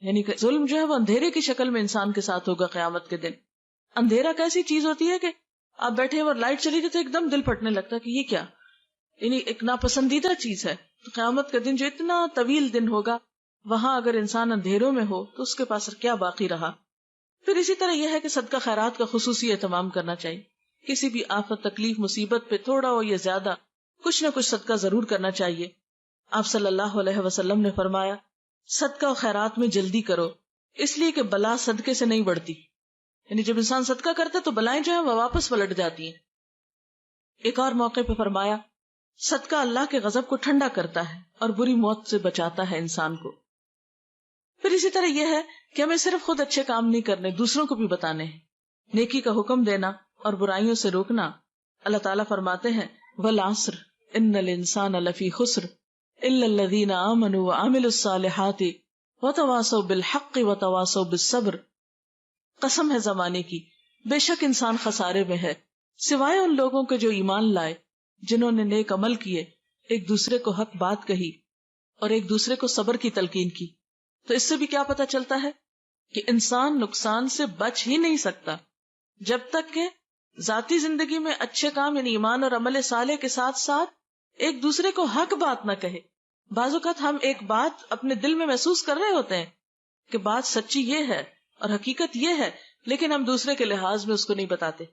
یعنی کہ ظلم جو ہے وہ اندھیرے کی شکل میں انسان کے ساتھ ہوگا قیامت کے دن. اندھیرا کیسی چیز ہوتی ہے کہ آپ بیٹھے اور لائٹ چلی گئی تو ایک دم دل پھٹنے لگتا ہے کہ یہ کیا، یعنی ایک ناپسندیدہ چیز ہے. تو قیامت کا دن جو اتنا طویل دن ہوگا وہاں اگر انسان اندھیروں میں ہو تو اس کے پاس کیا باقی رہا. پھر اسی طرح یہ ہے کہ صدقہ خیرات کا خصوصی اہتمام کرنا چاہیے. کسی بھی آفت، تکلیف، مصیبت پہ تھوڑا ہو یا زیادہ کچھ نہ کچھ صدقہ ضرور کرنا چاہیے. آپ صلی اللہ علیہ وسلم نے فرمایا صدقہ و خیرات میں جلدی کرو، اس لیے کہ بلا صدقے سے نہیں بڑھتی. یعنی جب انسان صدقہ کرتا ہے تو بلائیں جو ہیں وہ واپس پلٹ جاتی ہیں. ایک اور موقع پہ فرمایا صدقہ اللہ کے غضب کو ٹھنڈا کرتا ہے اور بری موت سے بچاتا ہے انسان کو. پھر اسی طرح یہ ہے کہ ہمیں صرف خود اچھے کام نہیں کرنے، دوسروں کو بھی بتانے ہیں. نیکی کا حکم دینا اور برائیوں سے روکنا. اللہ تعالیٰ فرماتے ہیں والعصر ان الانسان لفی خسر الا الذین آمنوا وعملوا الصالحات وتواصوا بالحق وتواصوا بالصبر. قسم ہے زمانے کی، بے شک انسان خسارے میں ہے سوائے ان لوگوں کے جو ایمان لائے، جنہوں نے نیک عمل کیے، ایک دوسرے کو حق بات کہی اور ایک دوسرے کو صبر کی تلقین کی. تو اس سے بھی کیا پتہ چلتا ہے کہ انسان نقصان سے بچ ہی نہیں سکتا جب تک کہ ذاتی زندگی میں اچھے کام یعنی ایمان اور عمل صالح کے ساتھ ساتھ ایک دوسرے کو حق بات نہ کہے. بعض اوقات ہم ایک بات اپنے دل میں محسوس کر رہے ہوتے ہیں کہ بات سچی یہ ہے اور حقیقت یہ ہے، لیکن ہم دوسرے کے لحاظ میں اس کو نہیں بتاتے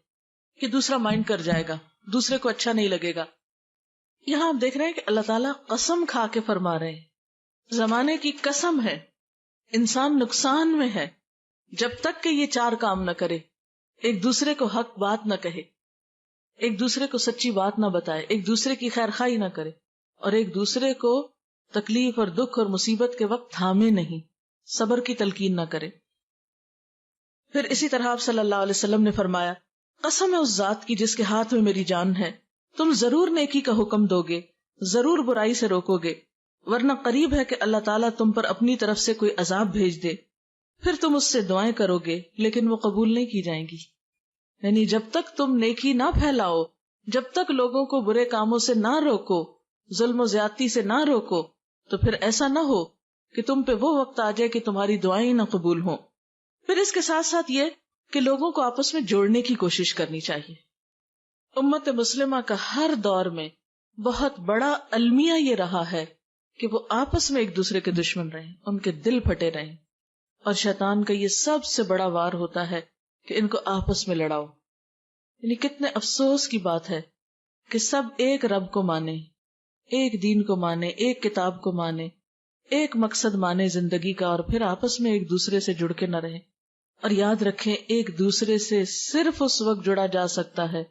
کہ دوسرا مائنڈ کر جائے گا، دوسرے کو اچھا نہیں لگے گا. یہاں آپ دیکھ رہے ہیں کہ اللہ تعالیٰ قسم کھا کے فرما رہے ہیں، زمانے کی قسم ہے، انسان نقصان میں ہے جب تک کہ یہ چار کام نہ کرے. ایک دوسرے کو حق بات نہ کہے، ایک دوسرے کو سچی بات نہ بتائے، ایک دوسرے کی خیر خواہی نہ کرے، اور ایک دوسرے کو تکلیف اور دکھ اور مصیبت کے وقت تھامے نہیں، صبر کی تلقین نہ کرے. پھر اسی طرح آپ صلی اللہ علیہ وسلم نے فرمایا قسم ہے اس ذات کی جس کے ہاتھ میں میری جان ہے، تم ضرور نیکی کا حکم دو گے، ضرور برائی سے روکو گے، ورنہ قریب ہے کہ اللہ تعالیٰ تم پر اپنی طرف سے کوئی عذاب بھیج دے، پھر تم اس سے دعائیں کرو گے لیکن وہ قبول نہیں کی جائیں گی۔ یعنی جب تک تم نیکی نہ پھیلاؤ، جب تک لوگوں کو برے کاموں سے نہ روکو، ظلم و زیادتی سے نہ روکو، تو پھر ایسا نہ ہو کہ تم پہ وہ وقت آ جائے کہ تمہاری دعائیں نہ قبول ہوں۔ پھر اس کے ساتھ ساتھ یہ کہ لوگوں کو آپس میں جوڑنے کی کوشش کرنی چاہیے۔ امت مسلمہ کا ہر دور میں بہت بڑا المیہ یہ رہا ہے کہ وہ آپس میں ایک دوسرے کے دشمن رہیں، ان کے دل پھٹے رہیں، اور شیطان کا یہ سب سے بڑا وار ہوتا ہے کہ ان کو آپس میں لڑاؤ۔ یعنی کتنے افسوس کی بات ہے کہ سب ایک رب کو مانے، ایک دین کو مانے، ایک کتاب کو مانے، ایک مقصد مانے زندگی کا، اور پھر آپس میں ایک دوسرے سے جڑ کے نہ رہیں۔ اور یاد رکھیں، ایک دوسرے سے صرف اس وقت جڑا جا سکتا ہے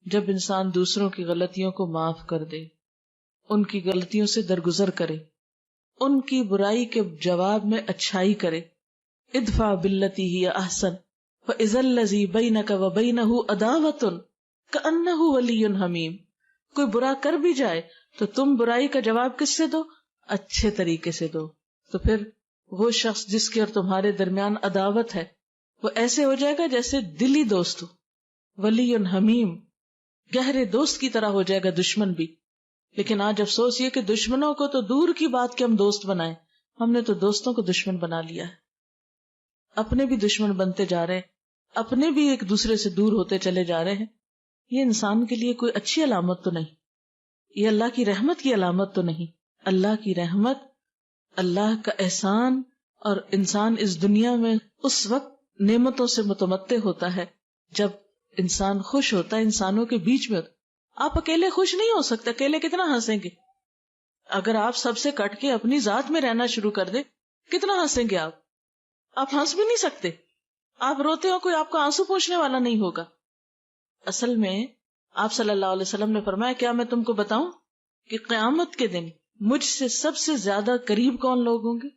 جب انسان دوسروں کی غلطیوں کو معاف کر دے، ان کی غلطیوں سے درگزر کرے، ان کی برائی کے جواب میں اچھائی کرے۔ ادفع باللتی ہی احسن فاذا الذی بینک وبینہ عداوۃ کأنہ ولی حمیم۔ کوئی برا کر بھی جائے تو تم برائی کا جواب کس سے دو؟ اچھے طریقے سے دو، تو پھر وہ شخص جس کے اور تمہارے درمیان عداوت ہے وہ ایسے ہو جائے گا جیسے دلی دوست ہو، ولی حمیم، گہرے دوست کی طرح ہو جائے گا دشمن بھی۔ لیکن آج افسوس یہ کہ دشمنوں کو تو دور کی بات کہ ہم دوست بنائیں، ہم نے تو دوستوں کو دشمن بنا لیا ہے، اپنے بھی دشمن بنتے جا رہے ہیں، اپنے بھی ایک دوسرے سے دور ہوتے چلے جا رہے ہیں۔ یہ انسان کے لیے کوئی اچھی علامت تو نہیں، یہ اللہ کی رحمت کی علامت تو نہیں۔ اللہ کی رحمت، اللہ کا احسان، اور انسان اس دنیا میں اس وقت نعمتوں سے متمتع ہوتا ہے جب انسان خوش ہوتا ہے، انسانوں کے بیچ میں ہوتا۔ آپ اکیلے خوش نہیں ہو سکتے، اکیلے کتنا ہنسیں گے؟ اگر آپ سب سے کٹ کے اپنی ذات میں رہنا شروع کر دیں، کتنا ہنسیں گے آپ ہنس بھی نہیں سکتے۔ آپ روتے ہو، کوئی آپ کو آنسو پوچھنے والا نہیں ہوگا۔ اصل میں آپ صلی اللہ علیہ وسلم نے فرمایا، کیا میں تم کو بتاؤں کہ قیامت کے دن مجھ سے سب سے زیادہ قریب کون لوگ ہوں گے؟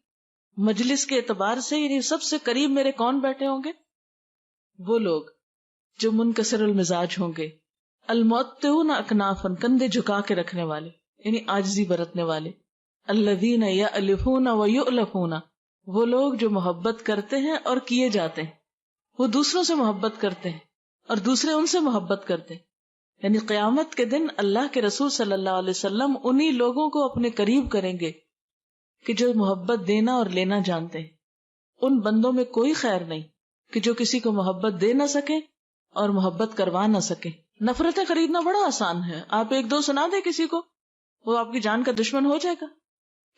مجلس کے اعتبار سے یعنی سب سے قریب میرے کون بیٹھے ہوں گے؟ وہ لوگ جو منکسر المزاج ہوں گے، المعطئون اکنافا، کندھے جھکا کے رکھنے والے یعنی عاجزی برتنے والے، الذین یألفون ویؤلفون، وہ لوگ جو محبت کرتے ہیں اور کیے جاتے ہیں، وہ دوسروں سے محبت کرتے ہیں اور دوسرے ان سے محبت کرتے ہیں۔ یعنی قیامت کے دن اللہ کے رسول صلی اللہ علیہ وسلم انہی لوگوں کو اپنے قریب کریں گے کہ جو محبت دینا اور لینا جانتے ہیں۔ ان بندوں میں کوئی خیر نہیں کہ جو کسی کو محبت دے نہ سکے اور محبت کروا نہ سکے۔ نفرتیں خریدنا بڑا آسان ہے، آپ ایک دو سنا دیں کسی کو، وہ آپ کی جان کا دشمن ہو جائے گا،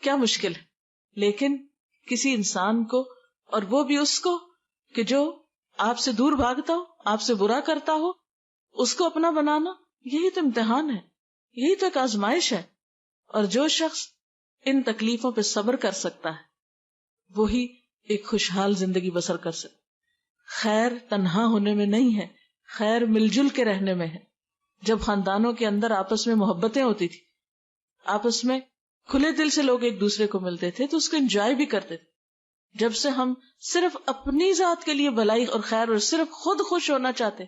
کیا مشکل ہے۔ لیکن کسی انسان کو، اور وہ بھی اس کو کہ جو آپ سے دور بھاگتا ہو، آپ سے برا کرتا ہو، اس کو اپنا بنانا، یہی تو امتحان ہے، یہی تو ایک آزمائش ہے۔ اور جو شخص ان تکلیفوں پہ صبر کر سکتا ہے وہی ایک خوشحال زندگی بسر کر سکتا۔ خیر تنہا ہونے میں نہیں ہے، خیر مل جل کے رہنے میں ہے۔ جب خاندانوں کے اندر آپس میں محبتیں ہوتی تھی، آپس میں کھلے دل سے لوگ ایک دوسرے کو ملتے تھے تو اس کو انجوائے بھی کرتے تھے۔ جب سے ہم صرف اپنی ذات کے لیے بھلائی اور خیر اور صرف خود خوش ہونا چاہتے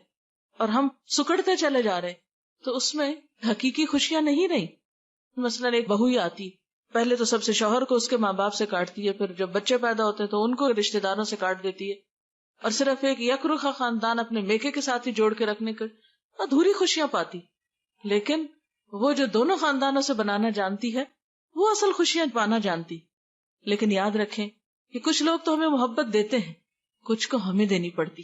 اور ہم سکڑتے چلے جا رہے تو اس میں حقیقی خوشیاں نہیں رہی۔ مثلا ایک بہو ہی آتی، پہلے تو سب سے شوہر کو اس کے ماں باپ سے کاٹتی ہے، پھر جب بچے پیدا ہوتے ہیں تو ان کو رشتہ داروں سے کاٹ دیتی ہے، اور صرف ایک یک رخا خاندان اپنے میکے کے ساتھ ہی جوڑ کے رکھنے کے ادھوری خوشیاں پاتی۔ لیکن وہ جو دونوں خاندانوں سے بنانا جانتی ہے وہ اصل خوشیاں پانا جانتی۔ لیکن یاد رکھیں کہ کچھ لوگ تو ہمیں محبت دیتے ہیں، کچھ کو ہمیں دینی پڑتی۔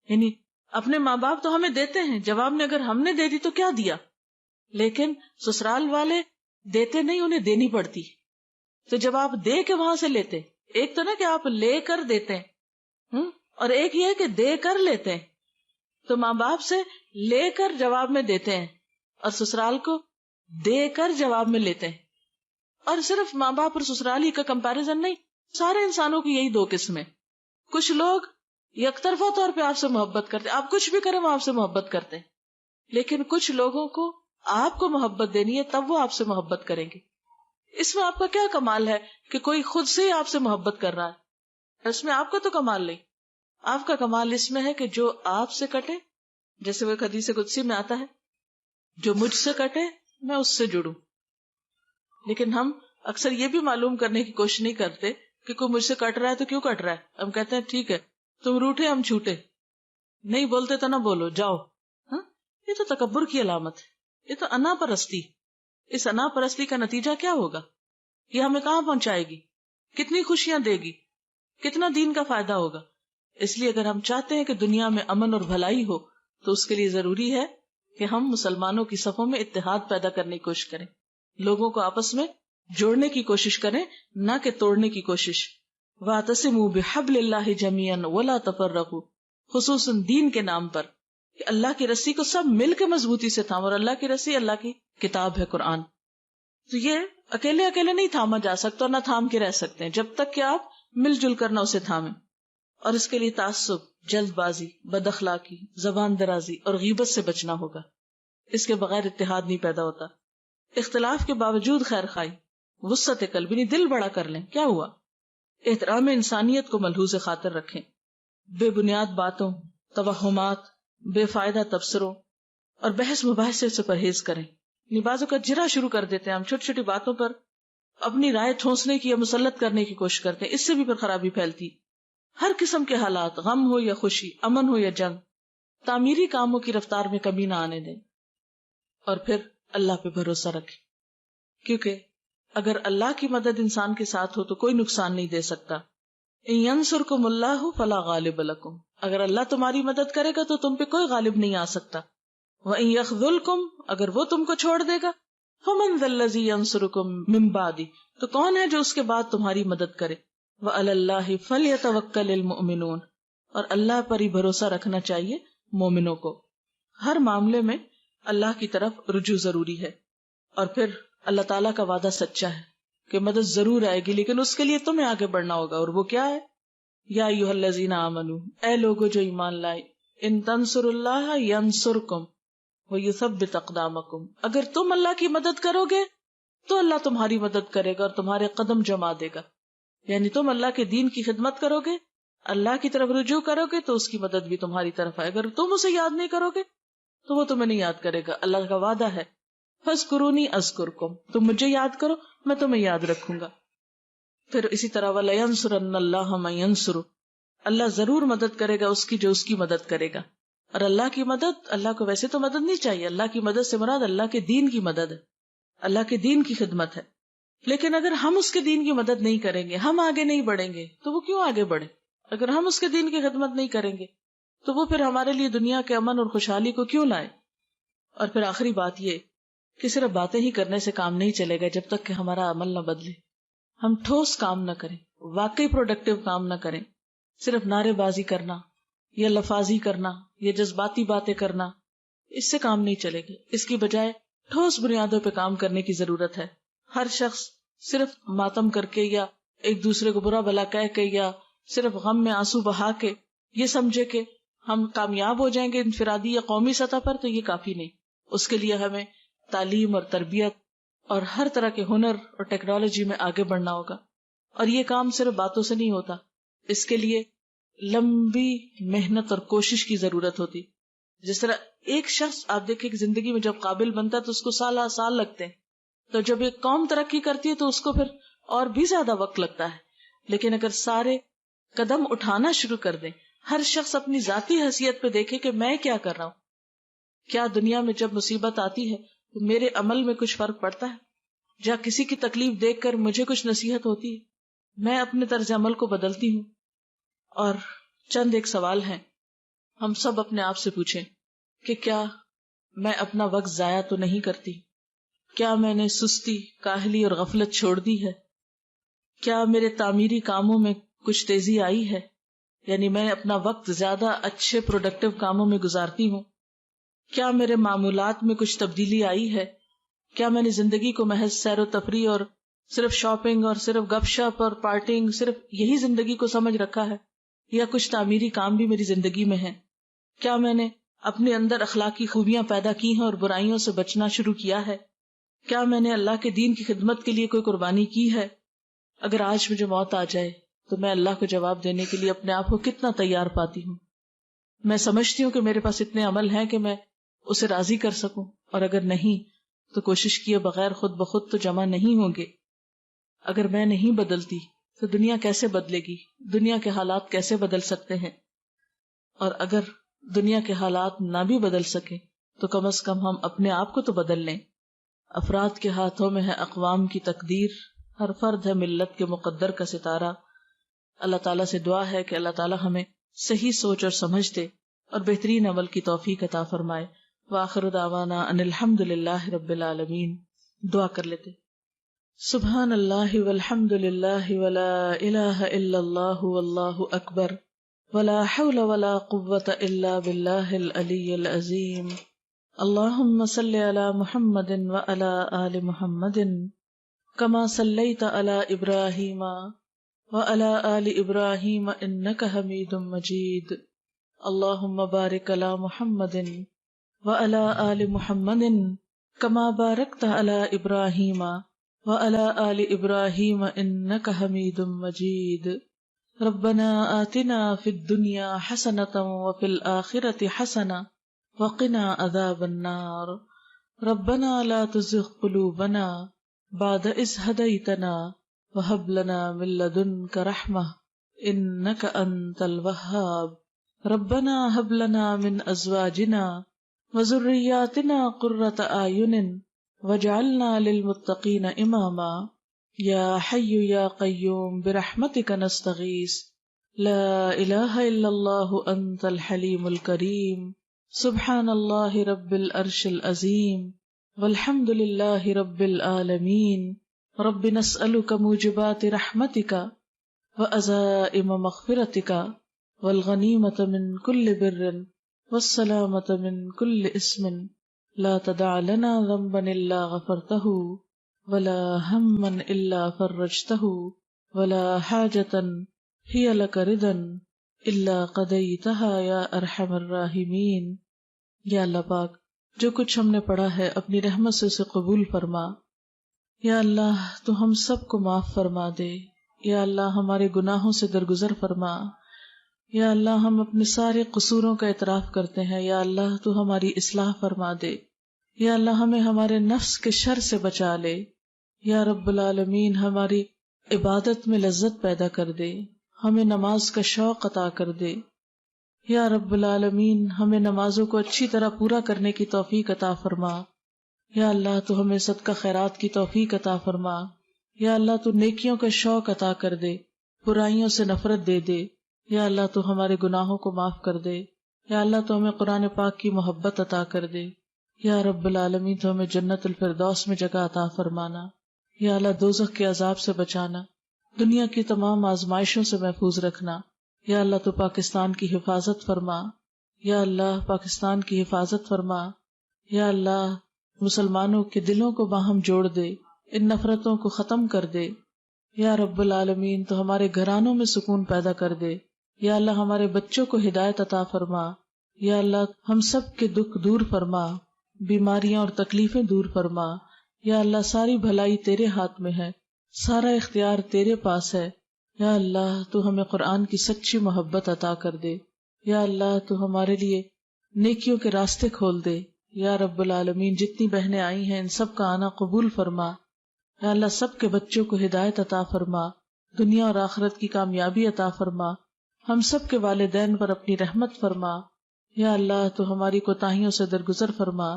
یعنی اپنے ماں باپ تو ہمیں دیتے ہیں، جواب میں اگر ہم نے دے دی تو کیا دیا، لیکن سسرال والے دیتے نہیں، انہیں دینی پڑتی۔ تو جب آپ دے کے وہاں سے لیتے، ایک تو نا کہ آپ لے کر دیتے ہیں، اور ایک یہ کہ دے کر لیتے ہیں، تو ماں باپ سے لے کر جواب میں دیتے ہیں اور سسرال کو دے کر جواب میں لیتے ہیں۔ اور صرف ماں باپ اور سسرال ہی کا کمپیریزن نہیں، سارے انسانوں کی یہی دو قسمیں۔ کچھ لوگ یک طرفہ طور پہ آپ سے محبت کرتے، آپ کچھ بھی کریں وہ آپ سے محبت کرتے ہیں، لیکن کچھ لوگوں کو آپ کو محبت دینی ہے تب وہ آپ سے محبت کریں گے۔ اس میں آپ کا کیا کمال ہے کہ کوئی خود سے ہی آپ سے محبت کر رہا ہے، اس میں آپ کا تو کمال نہیں۔ آپ کا کمال اس میں ہے کہ جو آپ سے کٹے جیسے وہ ایک حدیث قدسی میں آتا ہے جو مجھ سے کٹے میں اس سے جڑوں. لیکن ہم اکثر یہ بھی معلوم کرنے کی کوشش نہیں کرتے کہ کوئی مجھ سے کٹ رہا ہے تو کیوں کٹ رہا ہے. ہم کہتے ہیں ٹھیک ہے تم روٹھے ہم چھوٹے, نہیں بولتے تو نہ بولو جاؤ. یہ تو تکبر کی علامت ہے, یہ تو انا پرستی. اس انا پرستی کا نتیجہ کیا ہوگا؟ یہ ہمیں کہاں پہنچائے گی؟ کتنی خوشیاں دے گی؟ کتنا دین کا فائدہ ہوگا؟ اس لیے اگر ہم چاہتے ہیں کہ دنیا میں امن اور بھلائی ہو تو اس کے لیے ضروری ہے کہ ہم مسلمانوں کی صفوں میں اتحاد پیدا کرنے کی کوشش کریں, لوگوں کو آپس میں جوڑنے کی کوشش کریں, نہ کہ توڑنے کی کوشش. وَاعْتَصِمُوا بِحَبْلِ اللَّهِ جَمِيعًا وَلَا تَفَرَّقُوا, خصوصاً دین کے نام پر کہ اللہ کی رسی کو سب مل کے مضبوطی سے تھام, اور اللہ کی رسی اللہ کی کتاب ہے قرآن. تو یہ اکیلے اکیلے نہیں تھاما جا سکتا اور نہ تھام کے رہ سکتے ہیں جب تک کہ آپ مل جل کر نہ اسے تھامیں. اور اس کے لیے تعصب, جلد بازی, بد اخلاقی, زبان درازی اور غیبت سے بچنا ہوگا. اس کے بغیر اتحاد نہیں پیدا ہوتا. اختلاف کے باوجود خیر خواہی, وسعت قلب, نہیں دل بڑا کر لیں, کیا ہوا؟ احترام انسانیت کو ملحوظ خاطر رکھیں. بے بنیاد باتوں, توہمات, بے فائدہ تبصروں اور بحث مباحثے سے پرہیز کریں. بعضوں کا جرا شروع کر دیتے ہیں, ہم چھوٹی چھوٹی باتوں پر اپنی رائے ٹھونسنے کی یا مسلط کرنے کی کوشش کرتے ہیں, اس سے بھی پھر خرابی پھیلتی. ہر قسم کے حالات, غم ہو یا خوشی, امن ہو یا جنگ, تعمیری کاموں کی رفتار میں کمی نہ آنے دیں. اور پھر اللہ پہ بھروسہ رکھیں, کیونکہ اگر اللہ کی مدد انسان کے ساتھ ہو تو کوئی نقصان نہیں دے سکتا. ان ینصرکم اللہ فلا غالب لکم, اگر اللہ تمہاری مدد کرے گا تو تم پہ کوئی غالب نہیں آ سکتا. وَإِن يَخْذُلْكُمْ, اگر وہ تم کو چھوڑ دے گا, فَمَنْ ذَا الَّذِي يَنصُرُكُمْ مِنْ بَعْدِهِ, تو کون ہے جو اس کے بعد تمہاری مدد کرے. وَعَلَى اللَّهِ فَلْيَتَوَكَّلِ الْمُؤْمِنُونَ, اور اللہ پر ہی بھروسہ رکھنا چاہیے مومنوں کو. ہر معاملے میں اللہ کی طرف رجوع ضروری ہے. اور پھر اللہ تعالیٰ کا وعدہ سچا ہے کہ مدد ضرور آئے گی, لیکن اس کے لیے تمہیں آگے بڑھنا ہوگا. اور وہ کیا ہے؟ یا ایھا الذین آمنوا, اے لوگو جو ایمان لائے, ان تنصروا اللہ ینصرکم وَيُثَبِّتْ أَقْدَامَكُمْ, اگر تم اللہ کی مدد کرو گے تو اللہ تمہاری مدد کرے گا اور تمہارے قدم جما دے گا. یعنی تم اللہ کے دین کی خدمت کرو گے, اللہ کی طرف رجوع کرو گے تو اس کی مدد بھی تمہاری طرف آئے. اگر تم اسے یاد نہیں کرو گے تو وہ تمہیں نہیں یاد کرے گا. اللہ کا وعدہ ہے فَاذْكُرُونِي أَذْكُرْكُمْ, تم مجھے یاد کرو میں تمہیں یاد رکھوں گا. پھر اسی طرح وَلَيَنْصُرَنَّ اللَّهَ مَن يَنْصُرُهُ, اللہ ضرور مدد کرے گا اس کی جو اس کی مدد کرے گا. اور اللہ کی مدد, اللہ کو ویسے تو مدد نہیں چاہیے, اللہ کی مدد سے مراد اللہ کے دین کی مدد ہے, اللہ کے دین کی خدمت ہے. لیکن اگر ہم اس کے دین کی مدد نہیں کریں گے, ہم آگے نہیں بڑھیں گے, تو وہ کیوں آگے بڑھے؟ اگر ہم اس کے دین کی خدمت نہیں کریں گے تو وہ پھر ہمارے لیے دنیا کے امن اور خوشحالی کو کیوں لائے؟ اور پھر آخری بات یہ کہ صرف باتیں ہی کرنے سے کام نہیں چلے گا جب تک کہ ہمارا عمل نہ بدلے. ہم ٹھوس کام نہ کریں, واقعی پروڈکٹیو کام نہ کریں. صرف نعرے بازی کرنا یا لفاظی کرنا یا جذباتی باتیں کرنا, اس سے کام نہیں چلے گا. اس کی بجائے ٹھوس بنیادوں پہ کام کرنے کی ضرورت ہے. ہر شخص صرف ماتم کر کے یا ایک دوسرے کو برا بھلا کہہ کے یا صرف غم میں آنسو بہا کے یہ سمجھے کہ ہم کامیاب ہو جائیں گے انفرادی یا قومی سطح پر, تو یہ کافی نہیں. اس کے لیے ہمیں تعلیم اور تربیت اور ہر طرح کے ہنر اور ٹیکنالوجی میں آگے بڑھنا ہوگا. اور یہ کام صرف باتوں سے نہیں ہوتا, اس کے لیے لمبی محنت اور کوشش کی ضرورت ہوتی. جس طرح ایک شخص آپ دیکھیں کہ زندگی میں جب قابل بنتا ہے تو اس کو سال لگتے ہیں, تو جب ایک قوم ترقی کرتی ہے تو اس کو پھر اور بھی زیادہ وقت لگتا ہے. لیکن اگر سارے قدم اٹھانا شروع کر دیں, ہر شخص اپنی ذاتی حیثیت پہ دیکھے کہ میں کیا کر رہا ہوں, کیا دنیا میں جب مصیبت آتی ہے تو میرے عمل میں کچھ فرق پڑتا ہے, یا کسی کی تکلیف دیکھ کر مجھے کچھ نصیحت ہوتی ہے, میں اپنے طرز عمل کو بدلتی ہوں. اور چند ایک سوال ہیں, ہم سب اپنے آپ سے پوچھیں کہ کیا میں اپنا وقت ضائع تو نہیں کرتی؟ کیا میں نے سستی, کاہلی اور غفلت چھوڑ دی ہے؟ کیا میرے تعمیری کاموں میں کچھ تیزی آئی ہے؟ یعنی میں اپنا وقت زیادہ اچھے پروڈکٹیو کاموں میں گزارتی ہوں؟ کیا میرے معمولات میں کچھ تبدیلی آئی ہے؟ کیا میں نے زندگی کو محض سیر و تفریح اور صرف شاپنگ اور صرف گپ شپ اور پارٹیوں صرف یہی زندگی کو سمجھ رکھا ہے, یا کچھ تعمیری کام بھی میری زندگی میں ہے؟ کیا میں نے اپنے اندر اخلاقی خوبیاں پیدا کی ہیں اور برائیوں سے بچنا شروع کیا ہے؟ کیا میں نے اللہ کے دین کی خدمت کے لیے کوئی قربانی کی ہے؟ اگر آج مجھے موت آ جائے تو میں اللہ کو جواب دینے کے لیے اپنے آپ کو کتنا تیار پاتی ہوں؟ میں سمجھتی ہوں کہ میرے پاس اتنے عمل ہیں کہ میں اسے راضی کر سکوں، اور اگر نہیں تو کوشش کیے بغیر خود بخود تو جمع نہیں ہوں گے۔ اگر میں نہیں بدلتی تو دنیا کیسے بدلے گی؟ دنیا کے حالات کیسے بدل سکتے ہیں؟ اور اگر دنیا کے حالات نہ بھی بدل سکے تو کم از کم ہم اپنے آپ کو تو بدل لیں۔ افراد کے ہاتھوں میں ہے اقوام کی تقدیر، ہر فرد ہے ملت کے مقدر کا ستارہ۔ اللہ تعالیٰ سے دعا ہے کہ اللہ تعالیٰ ہمیں صحیح سوچ اور سمجھ دے اور بہترین عمل کی توفیق عطا فرمائے۔ وآخر دعوانا ان الحمد للہ رب العالمین۔ دعا کر لیتے۔ سبحان اللہ والحمد للہ ولا الہ الا اللہ واللہ اکبر ولا حول ولا قوة الا باللہ العلی العظیم۔ اللہم صل علی محمد وعلی آل محمد کما صلیت علی ابراہیم وعلی آل ابراہیم انک حمید مجید۔ اللہم بارک علی محمد وعلی آل محمد کما بارکت علی ابراہیم وعلی آل ابراہیم انک حمید مجید۔ ربنا آتنا فی الدنیا حسنۃ وفی الآخرۃ حسنۃ وقنا عذاب النار۔ ربنا لا تزغ قلوبنا بعد اذ ہدیتنا وہب لنا من لدنک رحمۃ انک انت الوہاب۔ ربنا ہب لنا من ازواجنا وذریاتنا قرۃ اعین واجعلنا للمتقین اماما۔ یا حی یا قیوم برحمتک نستغیث لا الہ الا اللہ انت الحلیم الکریم۔ سبحان اللہ رب العرش العظیم والحمد للہ رب العالمین۔ رب نسألک موجبات رحمتک وعزائم مغفرتک والغنیمۃ من کل بر والسلامۃ من کل اسم لا تدع لنا ذنبا الا غفرتہ ولا ہما الا فرجتہ ولا حاجۃ ہی لک رضا الا قضیتها یا ارحم الراحمین۔ یا اللہ پاک، جو کچھ ہم نے پڑھا ہے اپنی رحمت سے اسے قبول فرما۔ یا اللہ تو ہم سب کو معاف فرما دے۔ یا اللہ ہمارے گناہوں سے درگزر فرما۔ یا اللہ ہم اپنے سارے قصوروں کا اعتراف کرتے ہیں۔ یا اللہ تو ہماری اصلاح فرما دے۔ یا اللہ ہمیں ہمارے نفس کے شر سے بچا لے۔ یا رب العالمین ہماری عبادت میں لذت پیدا کر دے، ہمیں نماز کا شوق عطا کر دے۔ یا رب العالمین ہمیں نمازوں کو اچھی طرح پورا کرنے کی توفیق عطا فرما۔ یا اللہ تو ہمیں صدقہ خیرات کی توفیق عطا فرما۔ یا اللہ تو نیکیوں کا شوق عطا کر دے، برائیوں سے نفرت دے دے۔ یا اللہ تو ہمارے گناہوں کو معاف کر دے۔ یا اللہ تو ہمیں قرآن پاک کی محبت عطا کر دے۔ یا رب العالمین تو ہمیں جنت الفردوس میں جگہ عطا فرمانا۔ یا اللہ دوزخ کے عذاب سے بچانا، دنیا کی تمام آزمائشوں سے محفوظ رکھنا۔ یا اللہ تو پاکستان کی حفاظت فرما۔ یا اللہ پاکستان کی حفاظت فرما۔ یا اللہ مسلمانوں کے دلوں کو باہم جوڑ دے، ان نفرتوں کو ختم کر دے۔ یا رب العالمین تو ہمارے گھرانوں میں سکون پیدا کر دے۔ یا اللہ ہمارے بچوں کو ہدایت عطا فرما۔ یا اللہ ہم سب کے دکھ دور فرما، بیماریاں اور تکلیفیں دور فرما۔ یا اللہ ساری بھلائی تیرے ہاتھ میں ہے، سارا اختیار تیرے پاس ہے۔ یا اللہ تو ہمیں قرآن کی سچی محبت عطا کر دے۔ یا اللہ تو ہمارے لیے نیکیوں کے راستے کھول دے۔ یا رب العالمین جتنی بہنیں آئی ہیں ان سب کا آنا قبول فرما۔ یا اللہ سب کے بچوں کو ہدایت عطا فرما، دنیا اور آخرت کی کامیابی عطا فرما۔ ہم سب کے والدین پر اپنی رحمت فرما۔ یا اللہ تو ہماری کوتاہیوں سے درگزر فرما۔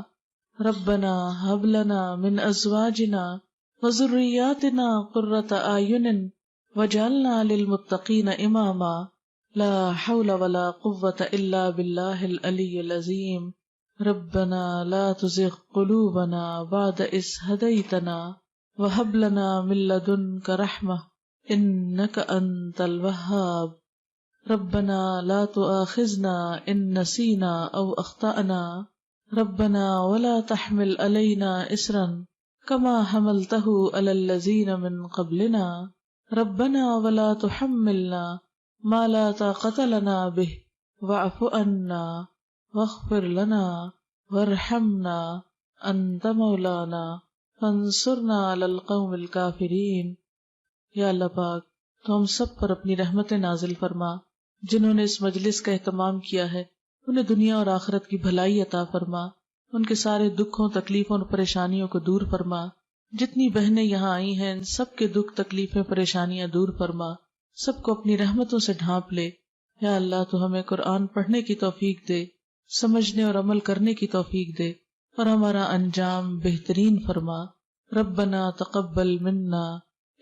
ربنا ہب لنا من ازواجنا وذریاتنا قرۃ اعین واجعلنا للمتقین اماما۔ لا حول ولا قوة الا باللہ العلی العظیم۔ ربنا لا تزغ قلوبنا بعد اذ ہدیتنا وہب لنا من لدنک رحمۃ انک انت الوہاب۔ ربنا لا تؤاخذنا ان نسینا او اخطأنا ربنا ولا تحمل علينا إصرا كما حملته على الذين من قبلنا ربنا ولا تحملنا ما لا طاقة لنا به واعف عنا واغفر لنا وارحمنا أنت مولانا فانصرنا على القوم الكافرين۔ یا اللہ پاک تو ہم سب پر اپنی رحمت نازل فرما۔ جنہوں نے اس مجلس کا اہتمام کیا ہے انہیں دنیا اور آخرت کی بھلائی عطا فرما، ان کے سارے دکھوں تکلیفوں اور پریشانیوں کو دور فرما، جتنی بہنیں یہاں آئی ہیں ان سب کے دکھ تکلیفیں پریشانیاں دور فرما، سب کو اپنی رحمتوں سے ڈھانپ لے۔ یا اللہ تو ہمیں قرآن پڑھنے کی توفیق دے، سمجھنے اور عمل کرنے کی توفیق دے، اور ہمارا انجام بہترین فرما۔ ربنا تقبل منا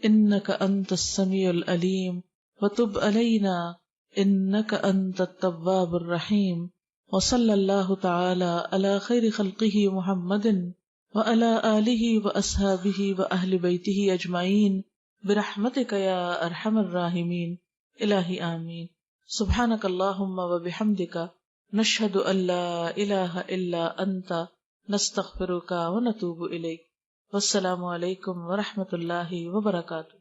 انک انت السمیع العلیم وتب علینا انک انت التواب الرحیم، وصلی اللہ تعالی علی خیر خلقہ محمد وعلی آلہ واصحابہ واہل بیتہ اجمعین برحمتک یا ارحم الراحمین۔ الہی آمین۔ سبحانک اللہم وبحمدک نشہد ان لا الہ الا انت نستغفرک ونتوب الیک۔ والسلام علیکم ورحمۃ اللہ وبرکاتہ۔